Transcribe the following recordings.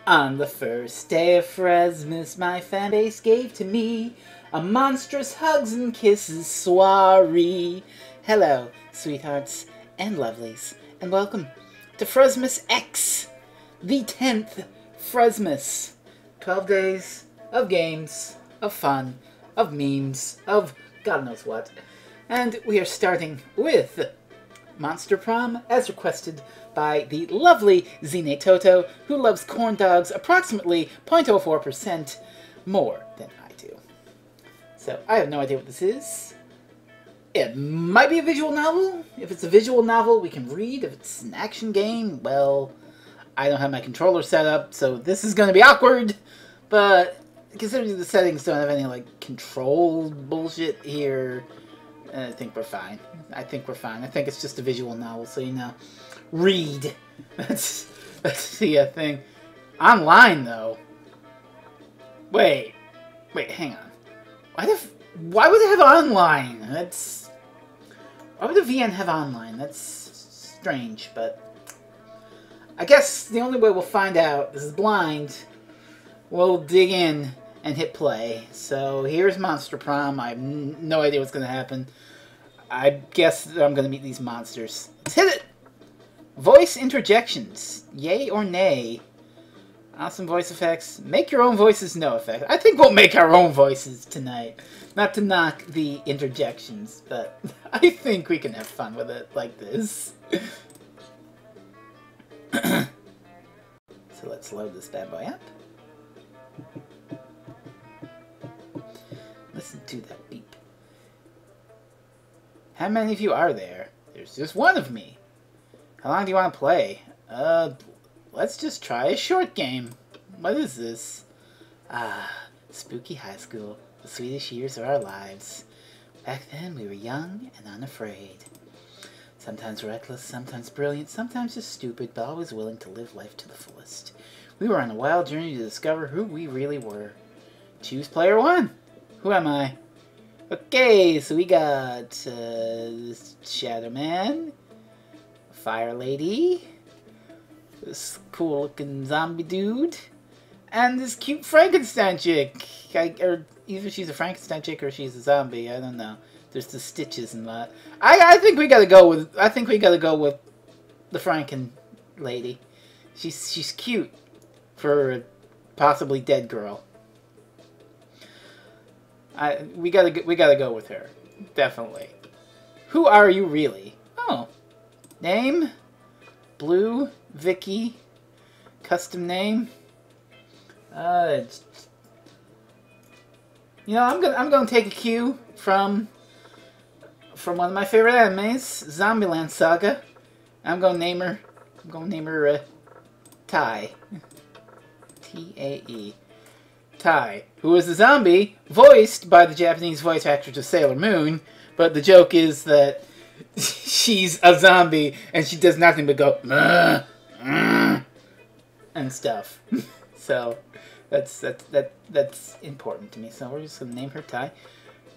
On the first day of Frezmas, my fan base gave to me a monstrous hugs and kisses soiree. Hello, sweethearts and lovelies, and welcome to Frezmas X, the 10th Frezmas. 12 days of games, of fun, of memes, of God knows what. And we are starting with Monster Prom, as requested by the lovely Zine Toto, who loves corn dogs approximately 0.04% more than I do. So, I have no idea what this is. It might be a visual novel. If it's a visual novel, we can read. If it's an action game, well, I don't have my controller set up, so this is going to be awkward. But considering the settings don't have any, like, control bullshit here, I think we're fine. I think it's just a visual novel, so, you know. Read. That's the thing. Online, though. Wait, hang on. Why would it have online? Why would a VN have online? That's strange, but I guess the only way we'll find out, this is blind, we'll dig in and hit play. So here's Monster Prom. I have no idea what's going to happen. I guess I'm going to meet these monsters. Let's hit it! Voice interjections. Yay or nay? Awesome voice effects. Make your own voices, no effect. I think we'll make our own voices tonight. Not to knock the interjections, but I think we can have fun with it like this. So let's load this bad boy up. Listen to that beep. How many of you are there? There's just one of me. How long do you want to play? Let's just try a short game. What is this? Spooky high school. The sweetest years of our lives. Back then, we were young and unafraid. Sometimes reckless, sometimes brilliant, sometimes just stupid, but always willing to live life to the fullest. We were on a wild journey to discover who we really were. Choose player one. Who am I? Okay, so we got Shadow Man, Fire Lady, this cool looking zombie dude, and this cute Frankenstein chick. Or either she's a Frankenstein chick or she's a zombie. I don't know. There's the stitches and that. I think we gotta go with. I think we gotta go with the Franken lady. She's cute for a possibly dead girl. We gotta go with her, definitely. Who are you really? Oh, name, Blue, Vicky, custom name. You know, I'm gonna take a cue from one of my favorite animes, Zombieland Saga. I'm gonna name her Tai. T-A-E. Tai, who is a zombie, voiced by the Japanese voice actress of Sailor Moon, but the joke is that she's a zombie and she does nothing but go and stuff. So that's important to me. So we're just gonna name her Tai.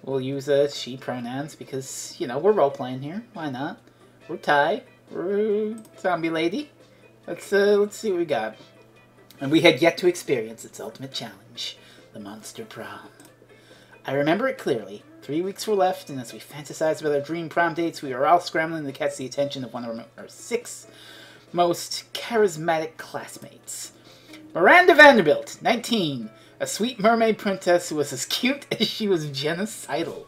We'll use she pronouns because, you know, we're role playing here. Why not? We're Tai. We're zombie lady. Let's see what we got. And we had yet to experience its ultimate challenge, the Monster Prom. I remember it clearly. 3 weeks were left, and as we fantasized about our dream prom dates, we were all scrambling to catch the attention of one of our 6 most charismatic classmates. Miranda Vanderbilt, 19, a sweet mermaid princess who was as cute as she was genocidal.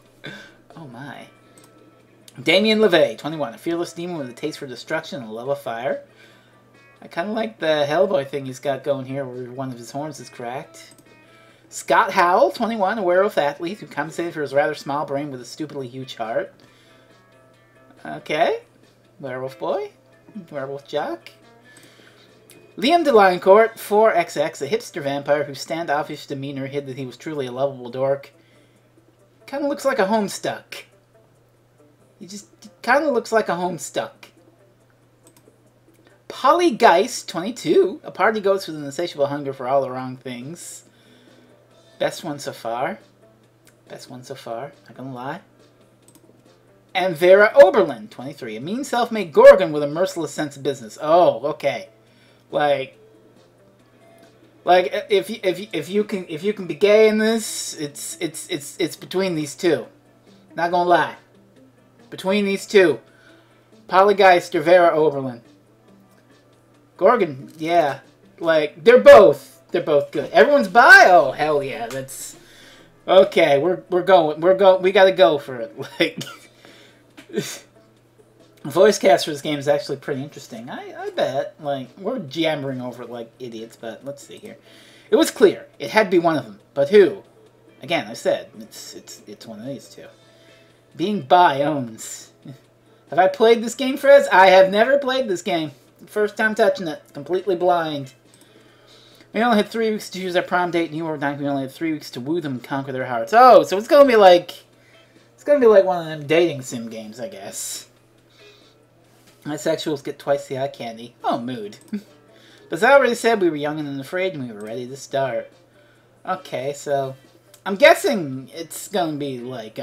Oh my. Damien LeVay, 21, a fearless demon with a taste for destruction and a love of fire. I kind of like the Hellboy thing he's got going here, where one of his horns is cracked. Scott Howell, 21, a werewolf athlete who compensated for his rather small brain with a stupidly huge heart. Okay. Werewolf boy. Werewolf jock. Liam DeLioncourt, 4XX, a hipster vampire whose standoffish demeanor hid that he was truly a lovable dork. Kind of looks like a Homestuck. He kind of looks like a Homestuck. Polly Geist, 22, a party ghost with an insatiable hunger for all the wrong things. Best one so far. Not gonna lie. And Vera Oberlin, 23, a mean self-made Gorgon with a merciless sense of business. Oh, okay. Like, Like if you can be gay in this, it's between these two. Not gonna lie. Between these two. Polygeister, Vera Oberlin. Gorgon, yeah. Like, they're both good. Everyone's bi? Oh, hell yeah. That's... Okay, we gotta go for it. Like... The voice cast for this game is actually pretty interesting. I bet. Like, we're jammering over it like idiots, but let's see here. It was clear. It had to be one of them. But who? Again, I said, it's one of these two. Being bi owns. Have I played this game, Frez? I have never played this game. First time touching it. Completely blind. We only had 3 weeks to choose our prom date, and you were 9. We only had 3 weeks to woo them and conquer their hearts. Oh, so it's gonna be like... It's gonna be like one of them dating sim games, I guess. Bisexuals get twice the eye candy. Oh, mood. But as I already said, we were young and unafraid, and we were ready to start. Okay, so... I'm guessing it's gonna be like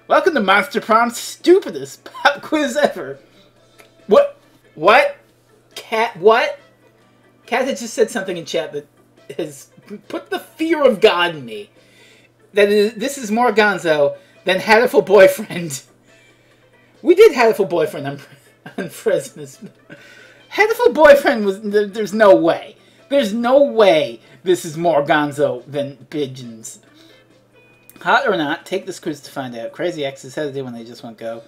welcome to Monster Prom's stupidest pop quiz ever. What? What? Cat? What? Cat had just said something in chat that has put the fear of God in me. This is more gonzo than Hatful Boyfriend. We did Hatful Boyfriend on Frezmas. Hatful Boyfriend was... There's no way. There's no way this is more gonzo than Pigeons. Hot or not, take this quiz to find out. Crazy exes hesitate when they just won't go.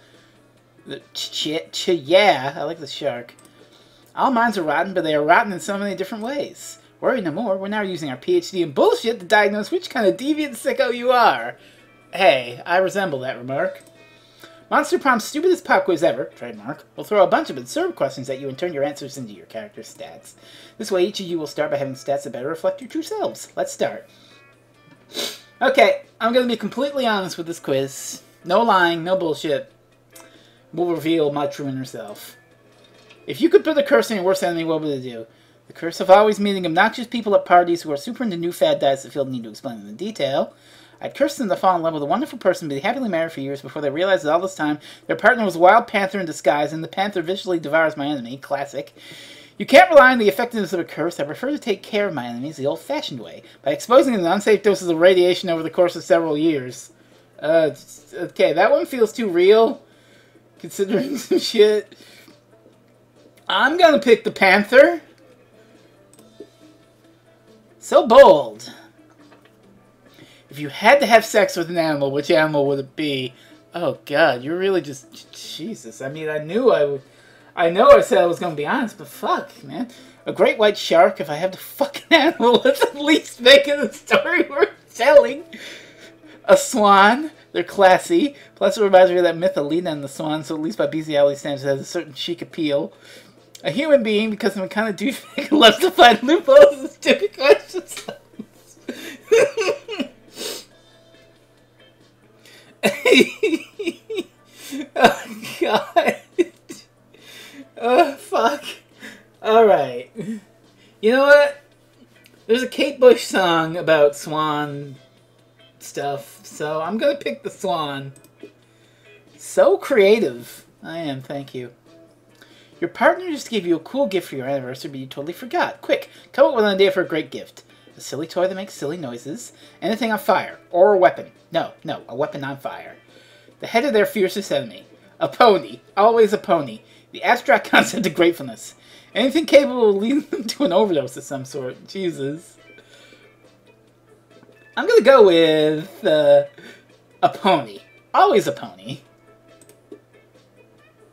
Yeah, I like the shark. All minds are rotten, but they are rotten in so many different ways. Worry no more, we're now using our PhD in bullshit to diagnose which kind of deviant sicko you are. Hey, I resemble that remark. Monster Prom's stupidest pop quiz ever, trademark, will throw a bunch of absurd questions at you and turn your answers into your character's stats. This way, each of you will start by having stats that better reflect your true selves. Let's start. Okay, I'm going to be completely honest with this quiz. No lying, no bullshit. We'll reveal my true inner self. If you could put a curse on your worst enemy, what would it do? The curse of always meeting obnoxious people at parties who are super into new fad diets that feel the need to explain them in detail. I'd curse them to fall in love with a wonderful person and be happily married for years before they realize that all this time their partner was a wild panther in disguise and the panther viciously devours my enemy. Classic. You can't rely on the effectiveness of a curse. I prefer to take care of my enemies the old-fashioned way, by exposing them to unsafe doses of radiation over the course of several years. Okay, that one feels too real, considering some shit. I'm gonna pick the panther. So bold. If you had to have sex with an animal, which animal would it be? Oh God, you're really just... Jesus, I mean, I know I said I was going to be honest, but fuck, man. A great white shark, if I have to fuck an animal, that's at least making the story worth telling. A swan, they're classy. Plus it reminds me of that myth of Lena and the Swan, so at least by bestiality standards it has a certain chic appeal. A human being, because I'm a kind of douchebag who loves to find loopholes and stupid questions. Oh, God. Oh, fuck. Alright. You know what? There's a Kate Bush song about swan stuff, so I'm gonna pick the swan. So creative. I am, thank you. Your partner just gave you a cool gift for your anniversary, but you totally forgot. Quick, come up with an idea for a great gift. A silly toy that makes silly noises. Anything on fire. Or a weapon. No, a weapon on fire. The head of their fiercest enemy. A pony. Always a pony. The abstract concept of gratefulness. Anything capable of leading them to an overdose of some sort. Jesus. I'm gonna go with a pony. Always a pony.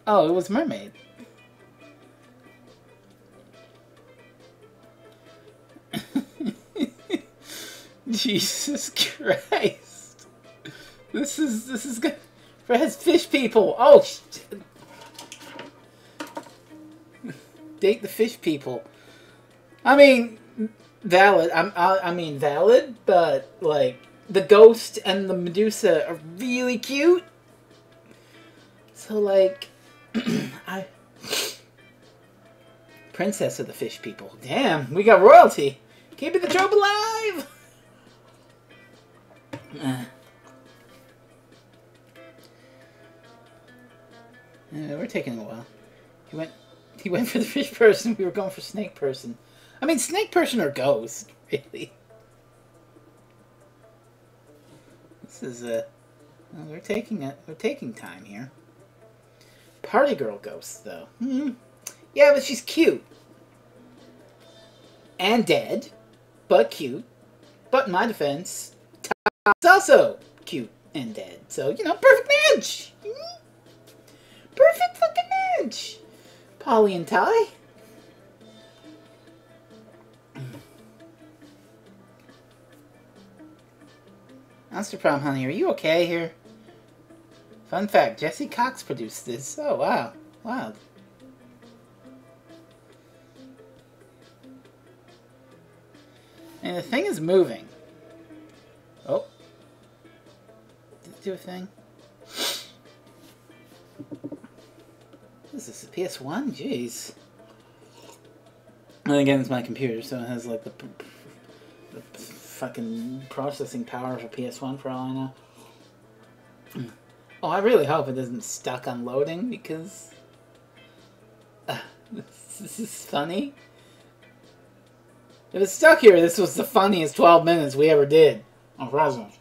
Oh, it was mermaid. Jesus Christ. This is good. Frez, fish people. Oh, date the fish people. I mean, valid. I mean, valid, but like the ghost and the Medusa are really cute. So like, princess of the fish people. Damn, we got royalty. Keeping the trope alive. We're taking a while. He went for the fish person. We were going for snake person. I mean, snake person or ghost, really. This is a... Well, we're taking time here. Party girl ghost, though. Yeah, but she's cute. And dead. But cute. But in my defense, Ty's also cute and dead. So, you know, perfect match! Perfect fucking match! Polly and Ty. Monster Prom, honey, are you okay here? Fun fact, Jesse Cox produced this. Oh, wow. Wow. And the thing is moving. Oh. Did it do a thing? What is this, a PS1? Jeez. And again, it's my computer, so it has like the fucking processing power of a PS1 for all I know. Oh, I really hope it isn't stuck on loading, because this is funny. If it's stuck here, this was the funniest 12 minutes we ever did on Frezmas.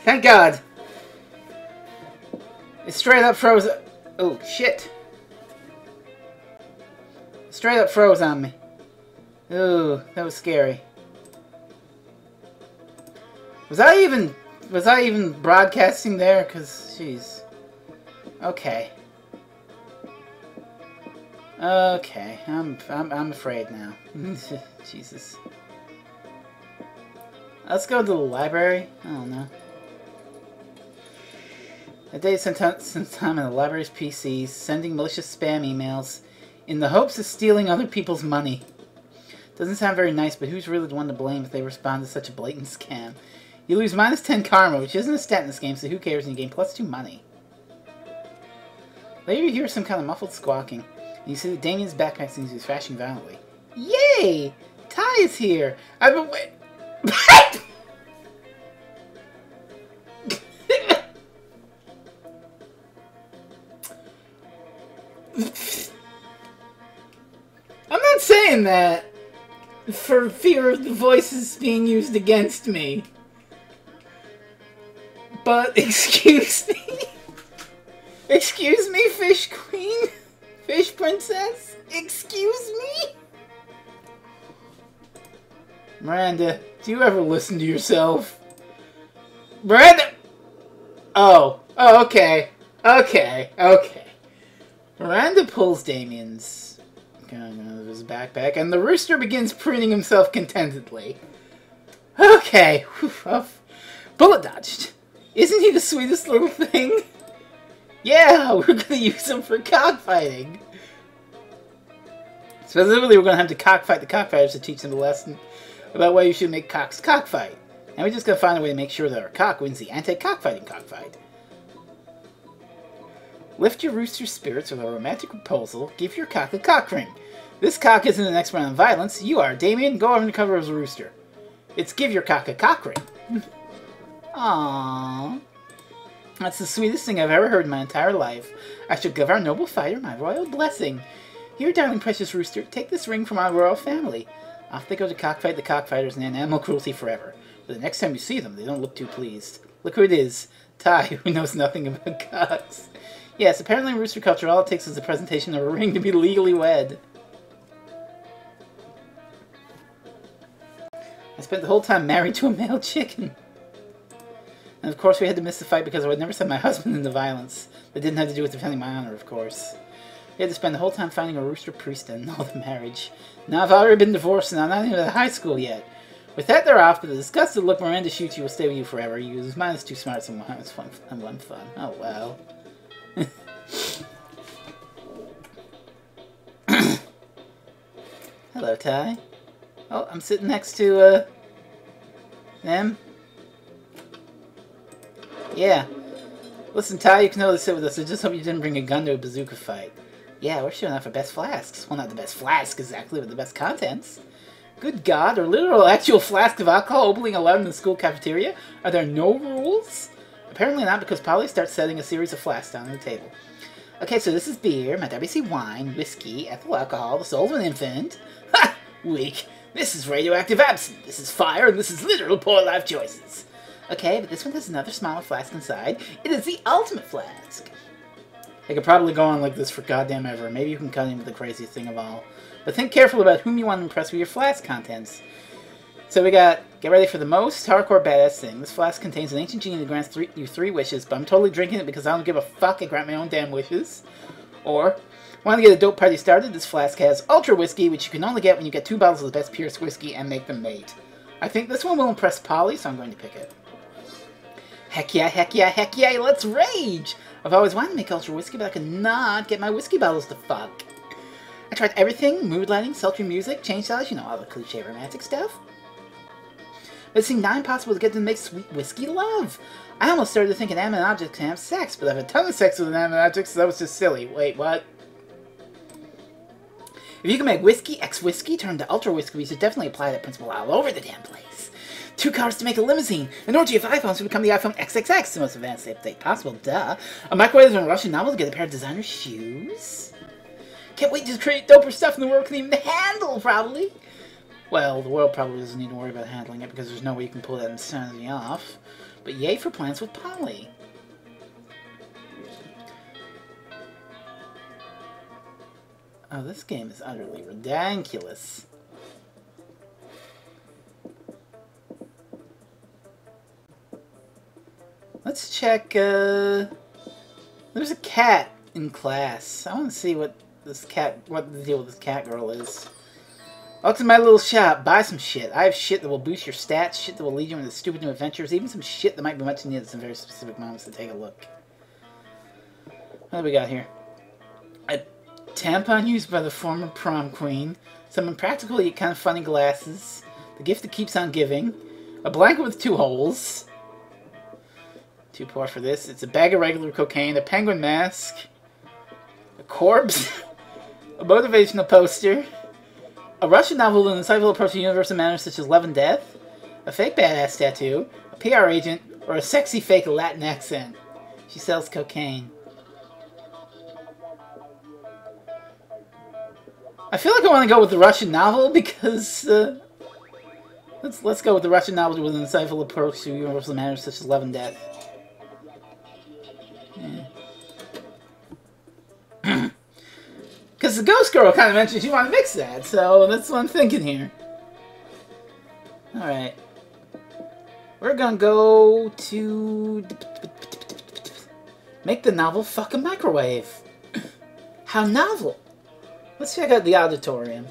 Thank God. It straight up froze. Oh, shit. Straight up froze on me. Ooh, that was scary. Was I even broadcasting there? Cause, jeez. Okay. Okay, I'm afraid now. Jesus. Let's go to the library. I don't know. A day spent time in the library's PCs, sending malicious spam emails, in the hopes of stealing other people's money. Doesn't sound very nice, but who's really the one to blame if they respond to such a blatant scam? You lose -10 karma, which isn't a stat in this game, so who cares, and you gain +2 money. Later you hear some kind of muffled squawking, and you see that Damien's backpack seems to be thrashing violently. Yay! Ty is here! I've been waiting... I'm not saying that for fear of the voices being used against me. But, excuse me? Excuse me, Fish Queen? Fish Princess? Excuse me? Miranda, do you ever listen to yourself? Miranda! Oh, okay. Okay. Miranda pulls Damien's gun out of his backpack, and the rooster begins preening himself contentedly. Okay. Bullet dodged. Isn't he the sweetest little thing? Yeah, we're gonna use him for cockfighting. Specifically, we're gonna have to cockfight the cockfighters to teach them a lesson about why you should make cocks cockfight. And we just gotta find a way to make sure that our cock wins the anti-cockfighting cockfight. Lift your rooster's spirits with a romantic proposal. Give your cock a cock ring. This cock isn't an expert on violence. You are, Damien. Go undercover as a rooster. It's give your cock a cock ring. Aww. That's the sweetest thing I've ever heard in my entire life. I shall give our noble fighter my royal blessing. Here, darling precious rooster, take this ring from our royal family. Off they go to cockfight the cockfighters and end animal cruelty forever. But the next time you see them, they don't look too pleased. Look who it is. Ty, who knows nothing about cocks. Yes, apparently in rooster culture, all it takes is the presentation of a ring to be legally wed. I spent the whole time married to a male chicken. And of course we had to miss the fight because I would never send my husband into violence. That didn't have to do with defending my honor, of course. We had to spend the whole time finding a rooster priest and all the marriage. Now I've already been divorced and I'm not even at high school yet. With that, they're off, but the disgusted look Miranda shoots you will stay with you forever. You use mine is too smart and one fun. Oh, well. Hello, Ty. Oh, I'm sitting next to, them. Yeah. Listen, Ty, you can always sit with us. I just hope you didn't bring a gun to a bazooka fight. Yeah, we're showing off our best flasks. Well, not the best flask exactly, but the best contents. Good God, are literal actual flasks of alcohol openly allowed in the school cafeteria? Are there no rules? Apparently not, because Polly starts setting a series of flasks down on the table. Okay, so this is beer, my WC wine, whiskey, ethyl alcohol, the soul of an infant. Ha! Weak. This is radioactive absinthe. This is fire, and this is literal poor life choices. Okay, but this one has another smaller flask inside. It is the ultimate flask. I could probably go on like this for goddamn ever. Maybe you can cut in with the craziest thing of all. But think carefully about whom you want to impress with your flask contents. So we got, get ready for the most hardcore badass thing. This flask contains an ancient genie that grants you 3 wishes, but I'm totally drinking it because I don't give a fuck. I grant my own damn wishes. Or, want to get a dope party started? This flask has Ultra Whiskey, which you can only get when you get 2 bottles of the best Pierce whiskey and make them mate. I think this one will impress Polly, so I'm going to pick it. Heck yeah, heck yeah, heck yeah, let's rage! I've always wanted to make Ultra Whiskey, but I could not get my whiskey bottles to fuck. I tried everything, mood lighting, sultry music, change styles, you know, all the cliche romantic stuff. But it seemed not impossible to get them to make sweet whiskey love. I almost started to think an animate object can have sex, but I've had a ton of sex with an animate object, so that was just silly. Wait, what? If you can make whiskey, X-whiskey, turn to Ultra Whiskey, we should definitely apply that principle all over the damn place. 2 cars to make a limousine. An orgy of iPhones to become the iPhone XXX, the most advanced update possible, duh. A microwave and a Russian novel to get a pair of designer shoes. Can't wait to create doper stuff in the world can even handle, probably. Well, the world probably doesn't need to worry about handling it because there's no way you can pull that insanity off. But yay for plans with Polly. Oh, this game is utterly ridiculous. Let's check, there's a cat in class. I want to see what the deal with this cat girl is. Welcome to my little shop. Buy some shit. I have shit that will boost your stats, shit that will lead you into stupid new adventures, even some shit that might be much needed at some very specific moments to take a look. What do we got here? A tampon used by the former prom queen, some impractical yet kind of funny glasses, the gift that keeps on giving, a blanket with 2 holes, too poor for this, it's a bag of regular cocaine, a penguin mask, a corpse, a motivational poster, a Russian novel with an insightful approach to universal manners such as love and death, a fake badass tattoo, a PR agent, or a sexy fake Latin accent. She sells cocaine. I feel like I want to go with the Russian novel because, let's go with the Russian novel with an insightful approach to universal manners such as love and death. Because the ghost girl kind of mentioned she wanted to mix that, so that's what I'm thinking here. Alright. We're gonna go to... make the novel fuck a microwave. How novel. Let's check out the auditorium.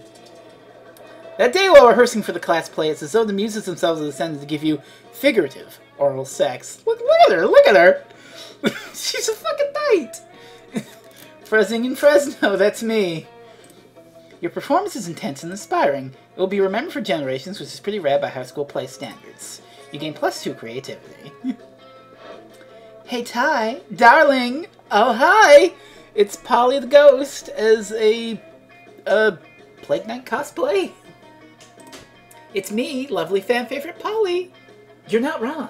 That day while rehearsing for the class play, it's as though the muses themselves have decided to give you figurative oral sex. Look at her, look at her! She's a fucking knight! Frezzing in Fresno, that's me. Your performance is intense and inspiring. It will be remembered for generations, which is pretty rad by high school play standards. You gain +2 creativity. Hey Ty, darling! Oh hi! It's Polly the Ghost as a Plague Knight cosplay. It's me, lovely fan favorite Polly. You're not wrong.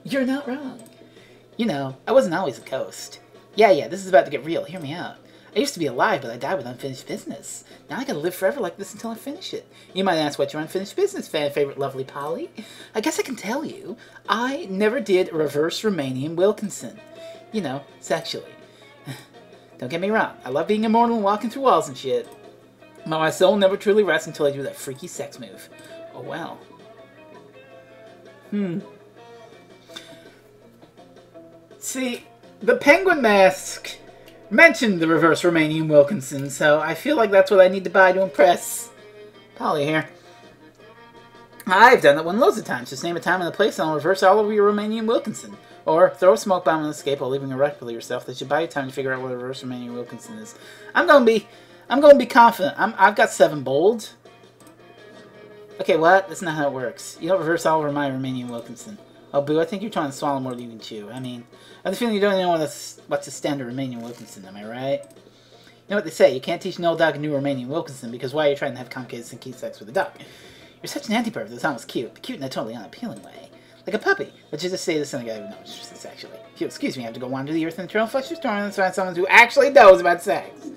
You're not wrong. You know, I wasn't always a ghost. Yeah, this is about to get real. Hear me out. I used to be alive, but I died with unfinished business. Now I gotta live forever like this until I finish it. You might ask, what's your unfinished business, fan favorite lovely Polly? I guess I can tell you. I never did reverse Romanian Wilkinson. You know, sexually. Don't get me wrong. I love being immortal and walking through walls and shit. But my soul never truly rests until I do that freaky sex move. Oh well. See, the penguin mask mentioned the reverse Romanian Wilkinson, so I feel like that's what I need to buy to impress Polly here. I've done that one loads of times. Just name a time and a place and I'll reverse all over your Romanian Wilkinson. Or throw a smoke bomb and escape while leaving a wreck for yourself. That should buy you time to figure out what a reverse Romanian Wilkinson is. I'm gonna be confident. I've got 7 bold. Okay, what? That's not how it works. You don't reverse all over my Romanian Wilkinson. Oh, boo, I think you're trying to swallow more than you can chew. I mean, I have the feeling you don't even know what's a standard Romanian Wilkinson, am I right? know what they say, you can't teach an old dog a new Romanian Wilkinson, because why are you trying to have complicated kinky sex with a dog? You're such an anti-perv that's almost cute, but cute in a totally unappealing way. Like a puppy. But you just say this in a guy who knows sex, actually. If you'll excuse me, I have to go wander the earth and eternal flesh storm and find someone who actually knows about sex.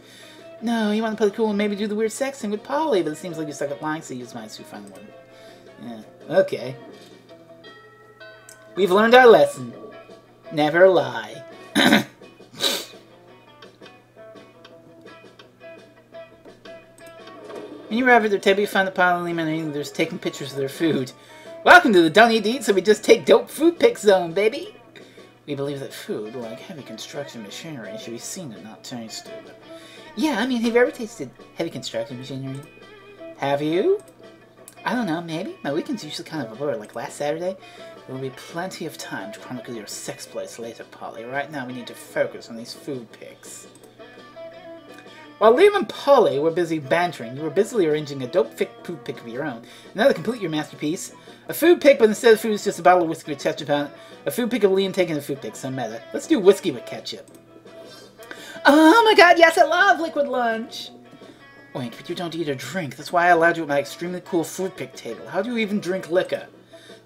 No, you want to play cool and maybe do the weird sex thing with Polly, but it seems like you suck at lying, so use mine to find one. Yeah, okay. We've learned our lesson. Never lie. When you arrive at their table, you find the pile of men eating, there's taking pictures of their food. Welcome to the Don't Eat, so we just take dope food pic zone, baby! We believe that food, like heavy construction machinery, should be seen and not tasted. Yeah, I mean, have you ever tasted heavy construction machinery? Have you? I don't know, maybe. My weekend's usually kind of a blur. Like last Saturday, there will be plenty of time to chronicle your sex plays later, Polly. Right now, we need to focus on these food pics. While Liam and Polly were busy bantering, you were busily arranging a dope food pic of your own. Now to complete your masterpiece, a food pic, but instead of food, it's just a bottle of whiskey with ketchup on it. A food pic of Liam taking a food pic, some meta. Let's do whiskey with ketchup. Oh my god, yes, I love liquid lunch! Wait, but you don't eat or drink. That's why I allowed you at my extremely cool food pic table. How do you even drink liquor?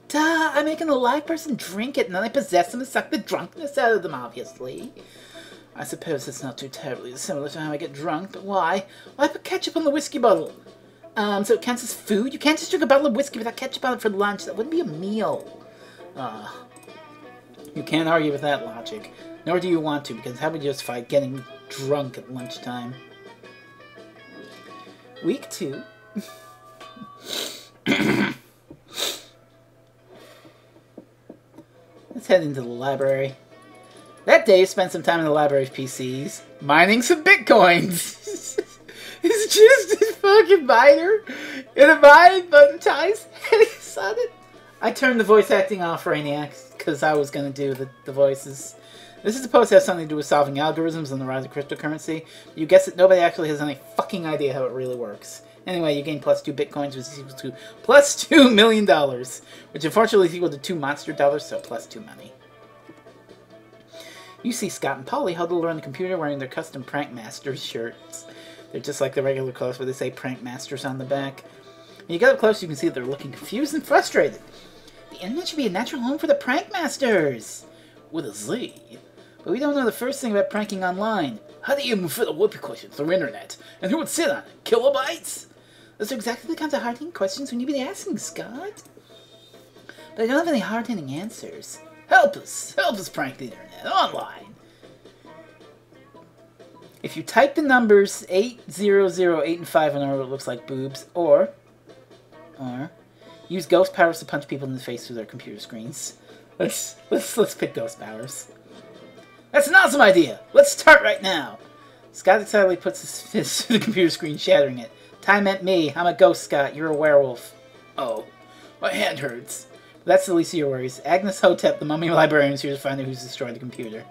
Duh, I'm making a live person drink it, and then I possess them and suck the drunkenness out of them, obviously. I suppose it's not too terribly similar to how I get drunk, but why? Why put ketchup on the whiskey bottle? So it counts as food? You can't just drink a bottle of whiskey without ketchup on it for lunch. That wouldn't be a meal. You can't argue with that logic. Nor do you want to, because how would you justify getting drunk at lunchtime? Week 2. Let's head into the library. That day, spent some time in the library's PCs, mining some bitcoins. It's just a fucking miner in a mine, but ties headings on it. I turned the voice acting off, Rainiac, because I was going to do the voices. This is supposed to have something to do with solving algorithms and the rise of cryptocurrency. You guess it, nobody actually has any fucking idea how it really works. Anyway, you gain plus 2 bitcoins, which is equal to plus $2 million, which unfortunately is equal to 2 monster dollars, so plus 2 money. You see Scott and Polly huddled around the computer wearing their custom Prank Masters shirts. They're just like the regular clothes, but they say Prank Masters on the back. When you get up close, you can see that they're looking confused and frustrated. The internet should be a natural home for the Prank Masters! With a Z. But we don't know the first thing about pranking online. How do you even fit a whoopee question through internet? And who would sit on it? Kilobytes? Those are exactly the kinds of hard-hitting questions we need to be asking, Scott. But I don't have any hard-hitting answers. Help us prank the internet online. If you type the numbers 8008 and 5 in order, it looks like boobs, or use ghost powers to punch people in the face through their computer screens. Let's pick ghost powers. That's an awesome idea. Let's start right now. Scott excitedly puts his fist through the computer screen, shattering it. Ty meant me. I'm a ghost, Scott. You're a werewolf. Oh, my hand hurts. That's the least of your worries. Agnes Hotep, the mummy librarian, is here to find out who's destroyed the computer.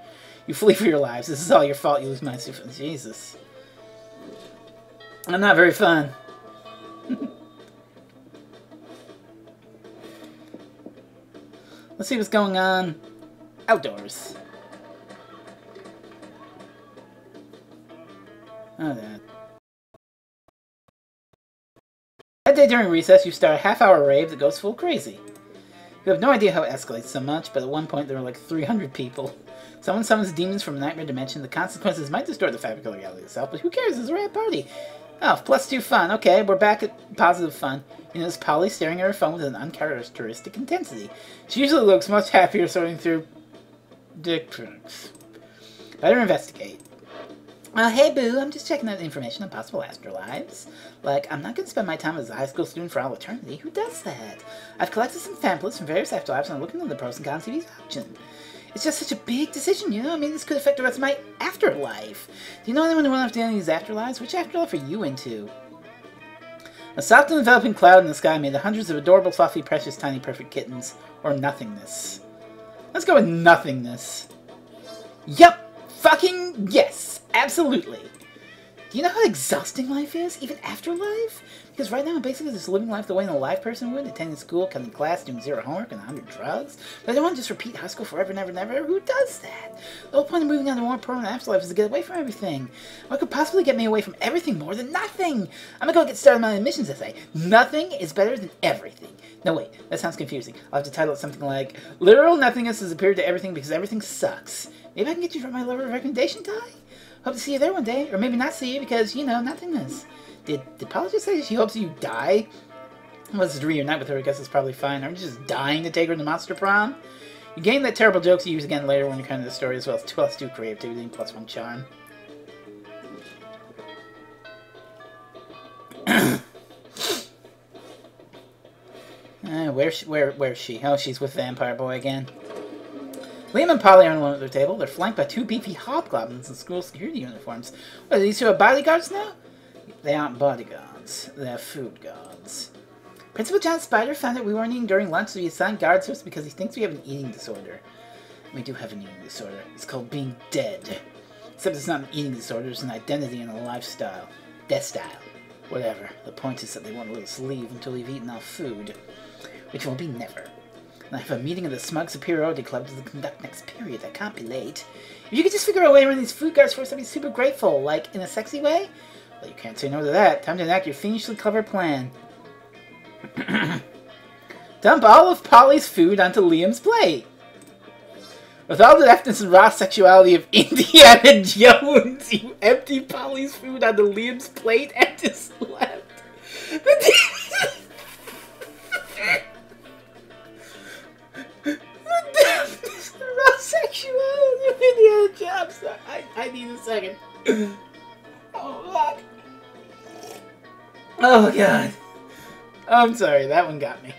You flee for your lives. This is all your fault. You lose my super. Jesus. I'm not very fun. Let's see what's going on outdoors. Oh, that. That day during recess, you start a half-hour rave that goes full crazy. You have no idea how it escalates so much, but at one point there are like 300 people. Someone summons demons from a nightmare dimension. The consequences might distort the fabric of reality itself, but who cares? It's a rad party. Oh, plus 2 fun. Okay, we're back at positive fun. You notice Polly staring at her phone with an uncharacteristic intensity. She usually looks much happier sorting through dick pics. Better investigate. Hey boo, I'm just checking out information on possible afterlives. Like, I'm not going to spend my time as a high school student for all eternity. Who does that? I've collected some pamphlets from various afterlives and I'm looking at the pros and cons of each option. It's just such a big decision, you know? I mean, this could affect the rest of my afterlife. Do you know anyone who went after any of these afterlives? Which afterlife are you into? A soft and enveloping cloud in the sky made of hundreds of adorable, softly precious, tiny, perfect kittens. Or nothingness. Let's go with nothingness. Yup! Fucking yes! Absolutely! Do you know how exhausting life is, even after life? Because right now I'm basically just living life the way an alive person would, attending school, cutting class, doing 0 homework, and 100 drugs. But I don't want to just repeat high school forever and ever and ever. Who does that? The whole point of moving on to a more permanent afterlife is to get away from everything. What could possibly get me away from everything more than nothing? I'm gonna go get started on my admissions essay. Nothing is better than everything. No, wait, that sounds confusing. I'll have to title it something like, Literal Nothingness has appeared to everything because everything sucks. Maybe I can get you from my letter of recommendation, Ty? Hope to see you there one day. Or maybe not see you because, you know, nothingness. Did Polly just say she hopes you die? Well, this is to reunite with her. I guess it's probably fine. Aren't you just dying to take her to Monster Prom? You gain that terrible jokes you use again later when you're kind of the story, as well as +2 creativity and +1 charm. Where's she? Oh, she's with Vampire Boy again. Liam and Polly are alone at their table. They're flanked by 2 beefy hobgoblins in school security uniforms. What, are these 2 are bodyguards now? They aren't bodyguards. They're food guards. Principal John Spider found out we weren't eating during lunch, so he assigned guards to us because he thinks we have an eating disorder. We do have an eating disorder. It's called being dead. Except it's not an eating disorder, it's an identity and a lifestyle. Death style. Whatever. The point is that they won't let us leave until we've eaten our food. Which will be never. And I have a meeting of the Smug Superiority Club to conduct next period. I can't be late. If you could just figure out a way to run these food guards for us, I'd be super grateful. Like, in a sexy way? Well, you can't say no to that. Time to enact your fiendishly clever plan. Dump all of Polly's food onto Liam's plate. With all the deftness and raw sexuality of Indiana Jones, you empty Polly's food onto Liam's plate and just left. Raw sexuality of Indiana Jones. I need a second. Oh, fuck. Oh, God. I'm sorry, that one got me.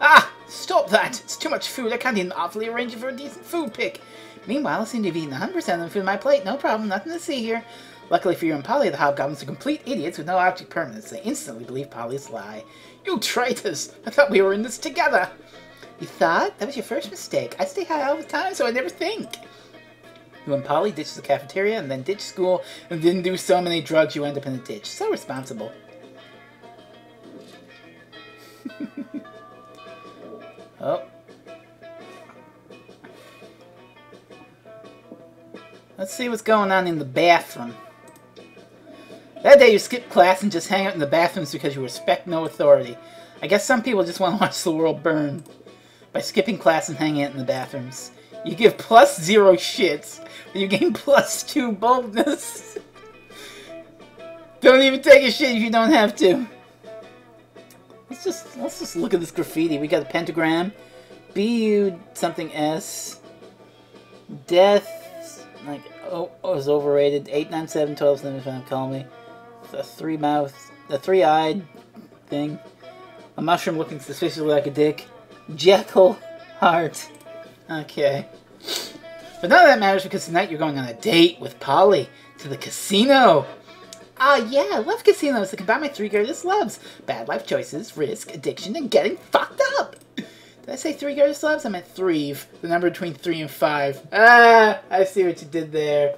Ah! Stop that! It's too much food. I can't even awfully arrange it for a decent food pick. Meanwhile, I seem to have eaten 100% of the food on my plate. No problem. Nothing to see here. Luckily for you and Polly, the hobgoblins are complete idiots with no object permanence. They instantly believe Polly's lie. You traitors! I thought we were in this together. You thought? That was your first mistake. I stay high all the time, so I never think. You and Polly ditched the cafeteria and then ditched school and didn't do so many drugs you end up in a ditch. So responsible. Oh. Let's see what's going on in the bathroom. That day you skipped class and just hang out in the bathrooms because you respect no authority. I guess some people just want to watch the world burn. By skipping class and hanging out in the bathrooms. You give +0 shits, but you gain +2 boldness. Don't even take a shit if you don't have to. Let's just look at this graffiti. We got a pentagram, BU something S, death, like is overrated. 897 1275. Call me. A 3-mouth, a 3-eyed thing. A mushroom looking suspiciously like a dick. Jekyll heart. Okay. But none of that matters because tonight you're going on a date with Polly to the casino. Ah, yeah, I love casinos. They combine my 3 greatest loves. Bad life choices, risk, addiction, and getting fucked up. Did I say 3 greatest loves? I meant 3. The number between 3 and 5. Ah, I see what you did there.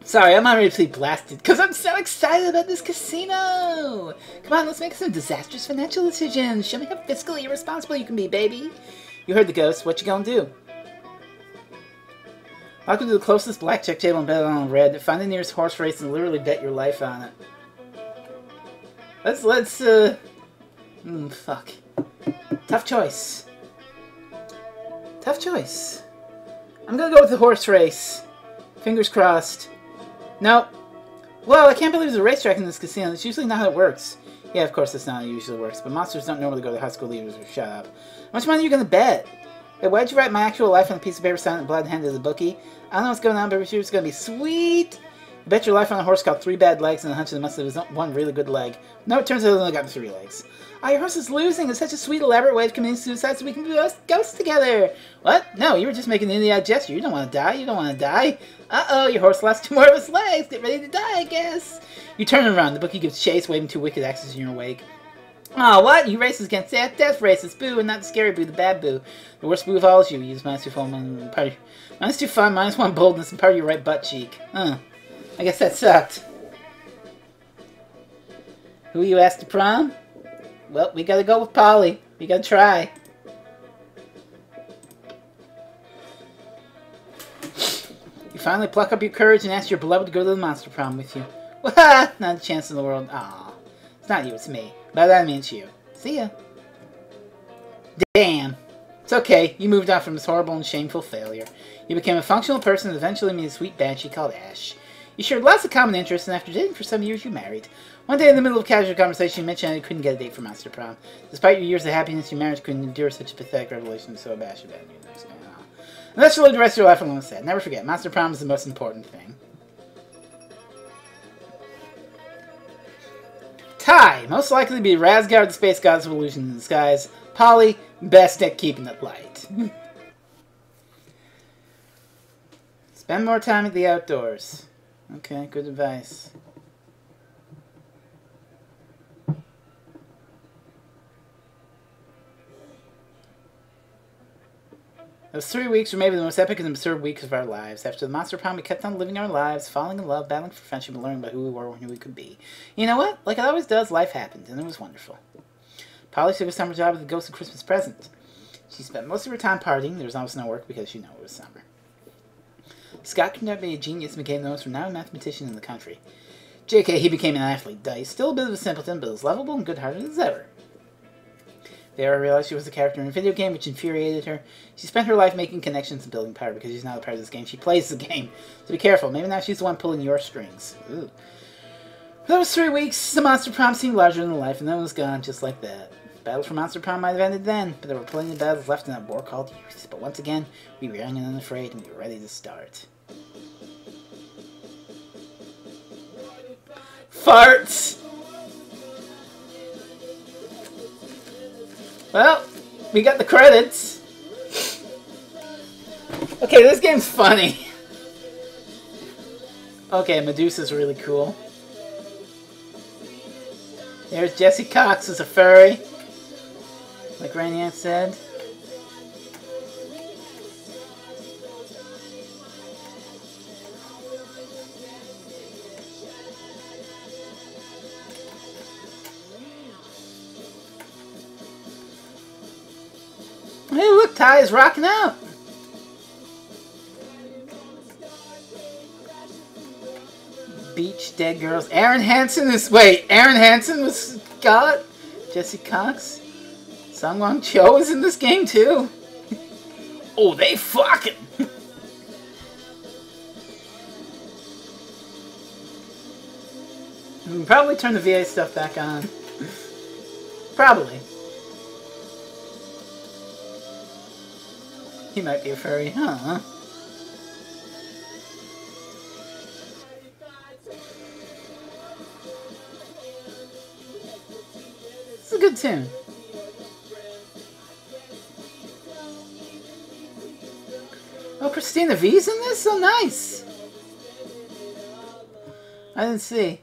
Sorry, I'm already blasted because I'm so excited about this casino. Come on, let's make some disastrous financial decisions. Show me how fiscally irresponsible you can be, baby. You heard the ghost. What you gonna do? Walk to the closest blackjack table and bet on red. Find the nearest horse race and literally bet your life on it. Fuck. Tough choice. Tough choice. I'm gonna go with the horse race. Fingers crossed. Nope. Well, I can't believe there's a racetrack in this casino. That's usually not how it works. Yeah, of course that's not how it usually works. But monsters don't normally go to high school leaders or shut up. How much money are you gonna bet? Hey, why'd you write my actual life on a piece of paper signed in blood and handed to the bookie? I don't know what's going on, but I'm sure it's going to be sweet. You bet your life on a horse called 3 bad legs and a hunch that it must have one really good leg. No, it turns out it only got 3 legs. Ah, your horse is losing. It's such a sweet, elaborate way of committing suicide so we can be ghosts together. What? No, you were just making an idiot gesture. You don't want to die. You don't want to die. Uh-oh, your horse lost 2 more of its legs. Get ready to die, I guess. You turn around. The bookie gives chase, waving 2 wicked axes in your wake. Oh, what? You races against death? Death races. Boo, and not the scary boo, the bad boo. The worst boo of all is you. Use my form on party. -2 fun, -1 boldness, and part of your right butt cheek. Huh. I guess that sucked. Who you asked to prom? Well, we gotta go with Polly. We gotta try. You finally pluck up your courage and ask your beloved to go to the monster prom with you. Wah! Not a chance in the world. Aw. It's not you, it's me. By that I mean it's you. See ya. Damn. It's okay. You moved on from this horrible and shameful failure. You became a functional person and eventually made a sweet banshee called Ash. You shared lots of common interests, and after dating for some years, you married. One day in the middle of a casual conversation, you mentioned how you couldn't get a date for Monster Prom. Despite your years of happiness, your marriage couldn't endure such a pathetic revelation, so abashed about you. And that's really the rest of your life alone said. Never forget, Monster Prom is the most important thing. Ty, most likely to be Razgard, the space goddess of illusion in disguise. Polly, best at keeping it light. Spend more time at the outdoors. Okay, good advice. Those 3 weeks were maybe the most epic and absurd weeks of our lives. After the Monster Prom, we kept on living our lives, falling in love, battling for friendship, and learning about who we were and who we could be. You know what? Like it always does, life happened, and it was wonderful. Polly took a summer job with the Ghost of Christmas Present. She spent most of her time partying. There was almost no work because, you know, it was summer. Scott turned out to be a genius and became the most renowned mathematician in the country. JK, he became an athlete. Dice, still a bit of a simpleton, but as lovable and good-hearted as ever. Vera realized she was a character in a video game, which infuriated her. She spent her life making connections and building power because she's not a part of this game. She plays the game. So be careful. Maybe now she's the one pulling your strings. Ooh. For those 3 weeks, the Monster Prom seemed larger than life, and then it was gone just like that. Battle for Monster Prom might have ended then, but there were plenty of battles left in that war called youth. But once again, we were young and unafraid, and we were ready to start. Farts! Well, we got the credits. Okay, this game's funny. Okay, Medusa's really cool. There's Jesse Cox as a furry. Like Rainier said. Hey, look, Ty is rocking out. Beach Dead Girls. Aaron Hansen is... Wait, Aaron Hansen was Scott? Jesse Cox? Sungwon Cho is in this game, too. Oh, they fucking... We can probably turn the VA stuff back on. Probably. He might be a furry, huh? It's a good tune. Oh, Christina V's in this? So nice! I didn't see.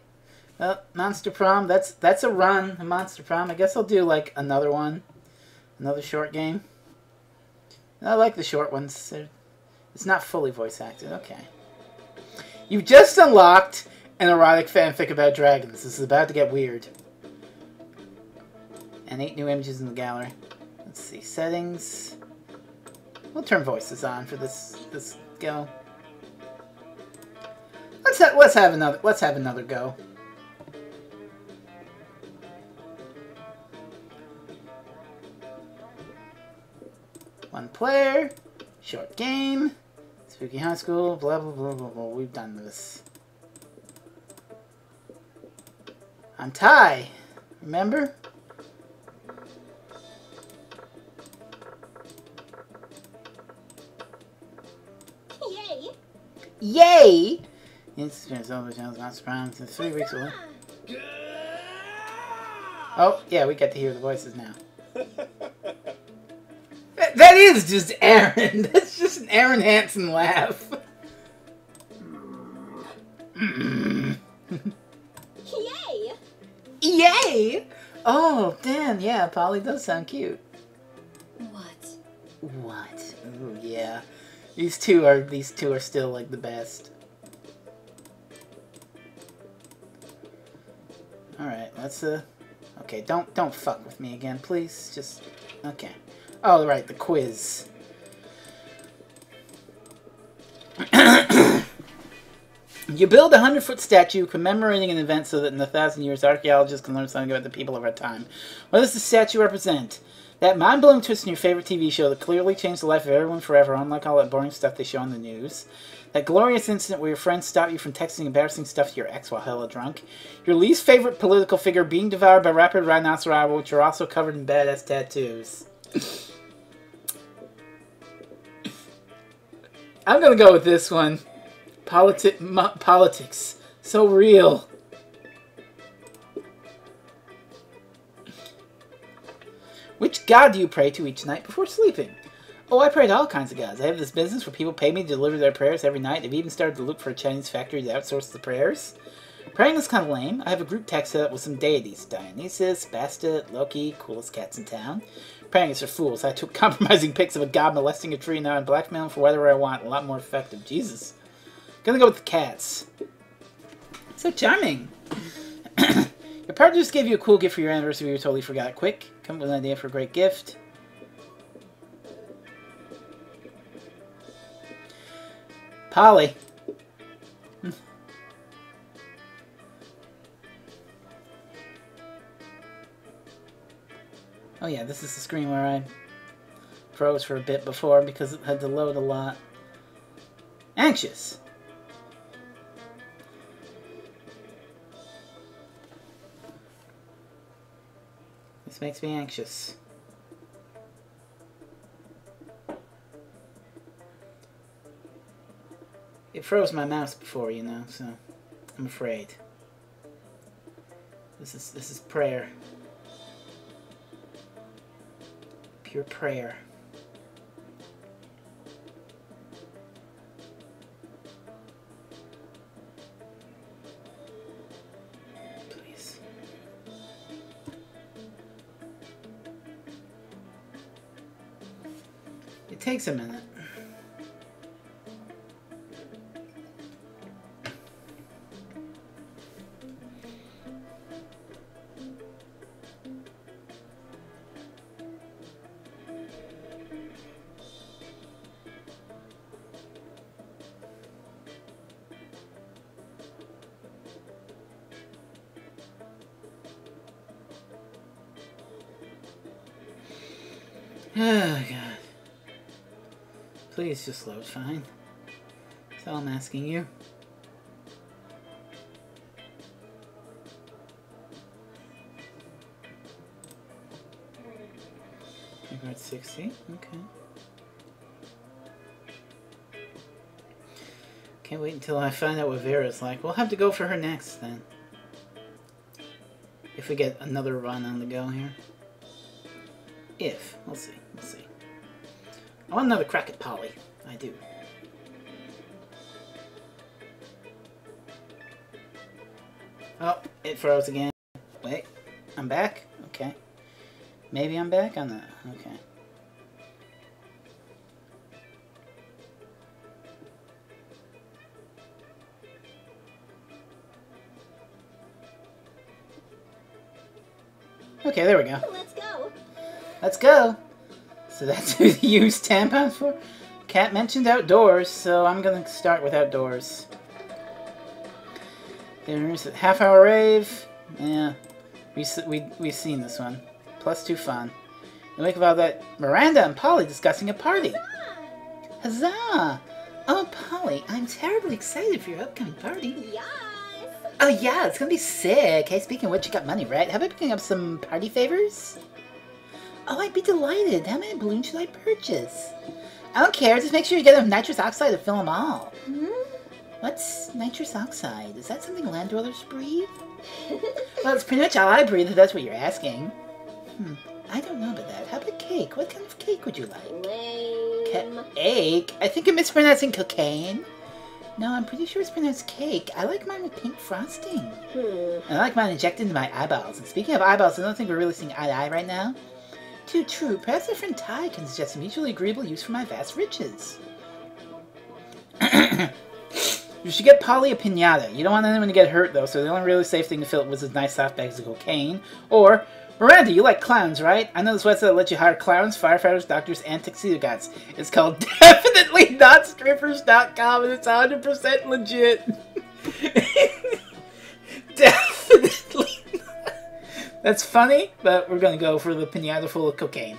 Well, Monster Prom, that's a run, a Monster Prom. I guess I'll do, like, another one. Another short game. I like the short ones. It's not fully voice acted. Okay. You just unlocked an erotic fanfic about dragons. This is about to get weird. And 8 new images in the gallery. Let's see. Settings. We'll turn voices on for this go. Let's have another go. One player, short game, spooky high school, blah blah blah blah blah. We've done this. I'm Ty, remember? Yay! Yay! It's experience over channels not surprising since 3 weeks away. Oh, yeah, we get to hear the voices now. That is just Aaron. That's just an Aaron Hansen laugh. Yay! Yay! Oh, damn, yeah, Polly does sound cute. What? What? Oh, yeah. These two are still like the best. All right, let's okay, don't fuck with me again, please. Just okay. Oh, right, the quiz. You build a 100-foot statue commemorating an event so that in 1,000 years archaeologists can learn something about the people of our time. What does the statue represent? That mind-blowing twist in your favorite TV show that clearly changed the life of everyone forever, unlike all that boring stuff they show on the news. That glorious incident where your friends stop you from texting embarrassing stuff to your ex while hella drunk. Your least favorite political figure being devoured by rapid rhinoceros, which are also covered in badass tattoos. I'm gonna go with this one. Politics. So real. Which god do you pray to each night before sleeping? Oh, I pray to all kinds of gods. I have this business where people pay me to deliver their prayers every night. They've even started to look for a Chinese factory to outsource the prayers. Praying is kind of lame. I have a group text set up with some deities. Dionysus, Bastet, Loki, coolest cats in town. Praying is for fools. I took compromising pics of a god molesting a tree and now I'm blackmailing for whatever I want. A lot more effective. Jesus. Gonna go with the cats. So charming. Your partner just gave you a cool gift for your anniversary, but you totally forgot. Quick, come up with an idea for a great gift. Polly. Oh yeah, this is the screen where I froze for a bit before because it had to load a lot. Anxious. This makes me anxious. It froze my mouse before, you know, so I'm afraid. This is prayer. Pure prayer. Please. It takes a minute. Oh, God. Please just load fine. That's all I'm asking you. Regard 60, okay. Can't wait until I find out what Vera's like. We'll have to go for her next, then. If we get another run on the go here. If. We'll see. We'll see. I want another crack at Polly. I do. Oh, it froze again. Wait. I'm back? Okay. Maybe I'm back on that. Okay. Okay, there we go. Let's go. Let's go. So that's who you use tampons for? Cat mentioned outdoors, so I'm gonna start with outdoors. There's a half-hour rave. Yeah, we've seen this one. +2 fun. In the wake of all that, Miranda and Polly discussing a party. Huzzah! Oh, Polly, I'm terribly excited for your upcoming party. Yes. Oh yeah, it's gonna be sick. Hey, speaking of which, you got money, right? How about picking up some party favors? Oh, I'd be delighted. How many balloons should I purchase? I don't care. Just make sure you get enough nitrous oxide to fill them all. Hmm? What's nitrous oxide? Is that something land dwellers breathe? Well, it's pretty much all I breathe if that's what you're asking. I don't know about that. How about cake? What kind of cake would you like? Lame. Cake? I think you're mispronouncing cocaine. No, I'm pretty sure it's pronounced cake. I like mine with pink frosting. I like mine injected into my eyeballs. And speaking of eyeballs, I don't think we're really seeing eye to eye right now. Too true. Perhaps our friend Ty can suggest a mutually agreeable use for my vast riches. You should get Polly a piñata. You don't want anyone to get hurt, though, so the only really safe thing to fill it was his nice soft bags of cocaine. Or, Miranda, you like clowns, right? I know this website that lets you hire clowns, firefighters, doctors, and tuxedo guys. It's called definitely not strippers.com, and it's 100% legit. Definitely not. That's funny, but we're gonna go for the piñata full of cocaine.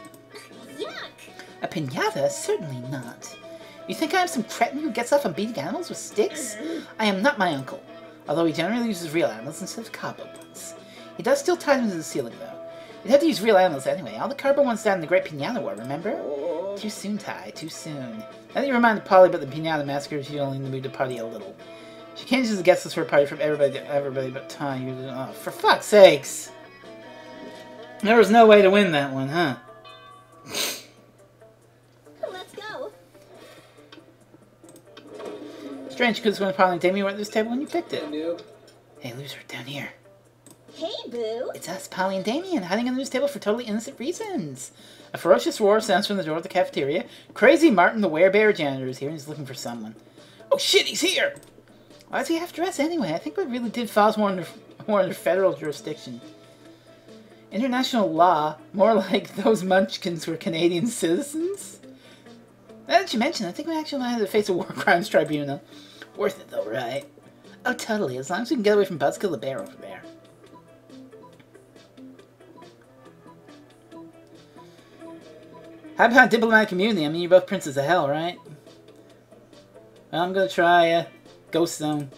Yuck! A piñata? Certainly not. You think I'm some cretin who gets off on beating animals with sticks? I am not my uncle, although he generally uses real animals instead of cardboard ones. He does still tie them to the ceiling, though. You'd have to use real animals anyway. All the cardboard ones died in the Great Piñata War, remember? Too soon, Ty, too soon. Now that you reminded Polly about the Piñata Massacre, she's only in the mood to party a little. She changes the guest list for a party from everybody but Ty. Oh, for fuck's sakes! There was no way to win that one, huh? Let's go. Strange, you could have sworn Polly and Damien were at this table when you picked it. Nope. Hey, loser, down here. Hey, Boo. It's us, Polly and Damien, hiding under this table for totally innocent reasons. A ferocious roar sounds from the door of the cafeteria. Crazy Martin, the werebear janitor, is here and he's looking for someone. Oh shit, he's here! Why does he have to dress anyway? I think we really did falls more under federal jurisdiction. International law, more like those munchkins were Canadian citizens? Now that you mention it, I think we actually might have to face a war crimes tribunal. Worth it though, right? Oh, totally, as long as we can get away from Buzzkill the bear over there. How about diplomatic immunity? I mean, you're both princes of hell, right? Well, I'm gonna try, Ghost Zone.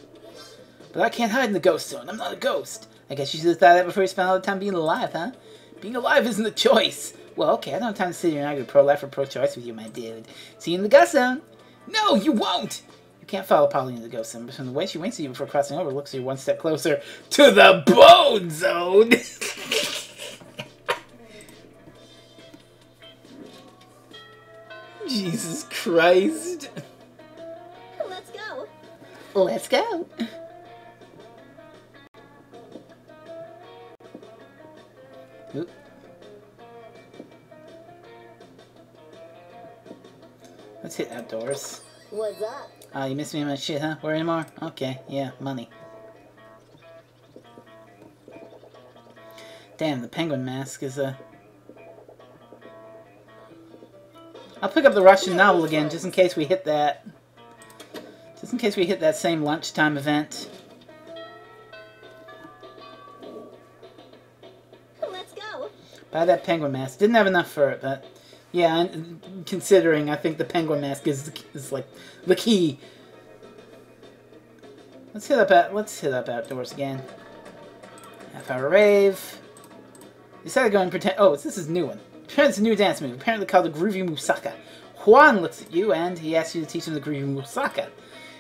But I can't hide in the Ghost Zone. I'm not a ghost. I guess you should have thought that before you spent all the time being alive, huh? Being alive isn't a choice. Well, okay, I don't have time to sit here and argue pro-life or pro-choice with you, my dude. See you in the Ghost Zone. No, you won't! You can't follow Polly into the Ghost Zone, but from the way she winks at you before crossing over, looks like you're one step closer to the Bone Zone! Jesus Christ. Let's go. Let's go. Oop. Let's hit outdoors. What's up? Oh, you missed me on my shit, huh? Where anymore? Okay, yeah, money. Damn, the penguin mask is I'll pick up the Russian novel again, just in case we hit that. Just in case we hit that same lunchtime event. Let's go. Buy that penguin mask. Didn't have enough for it, but yeah, considering I think the penguin mask is like the key. Let's hit up outdoors again. Half-hour rave. Decided to go and pretend. Oh, this is a new one. It's a new dance move, apparently called the Groovy Musaka. Juan looks at you and he asks you to teach him the Groovy Musaka.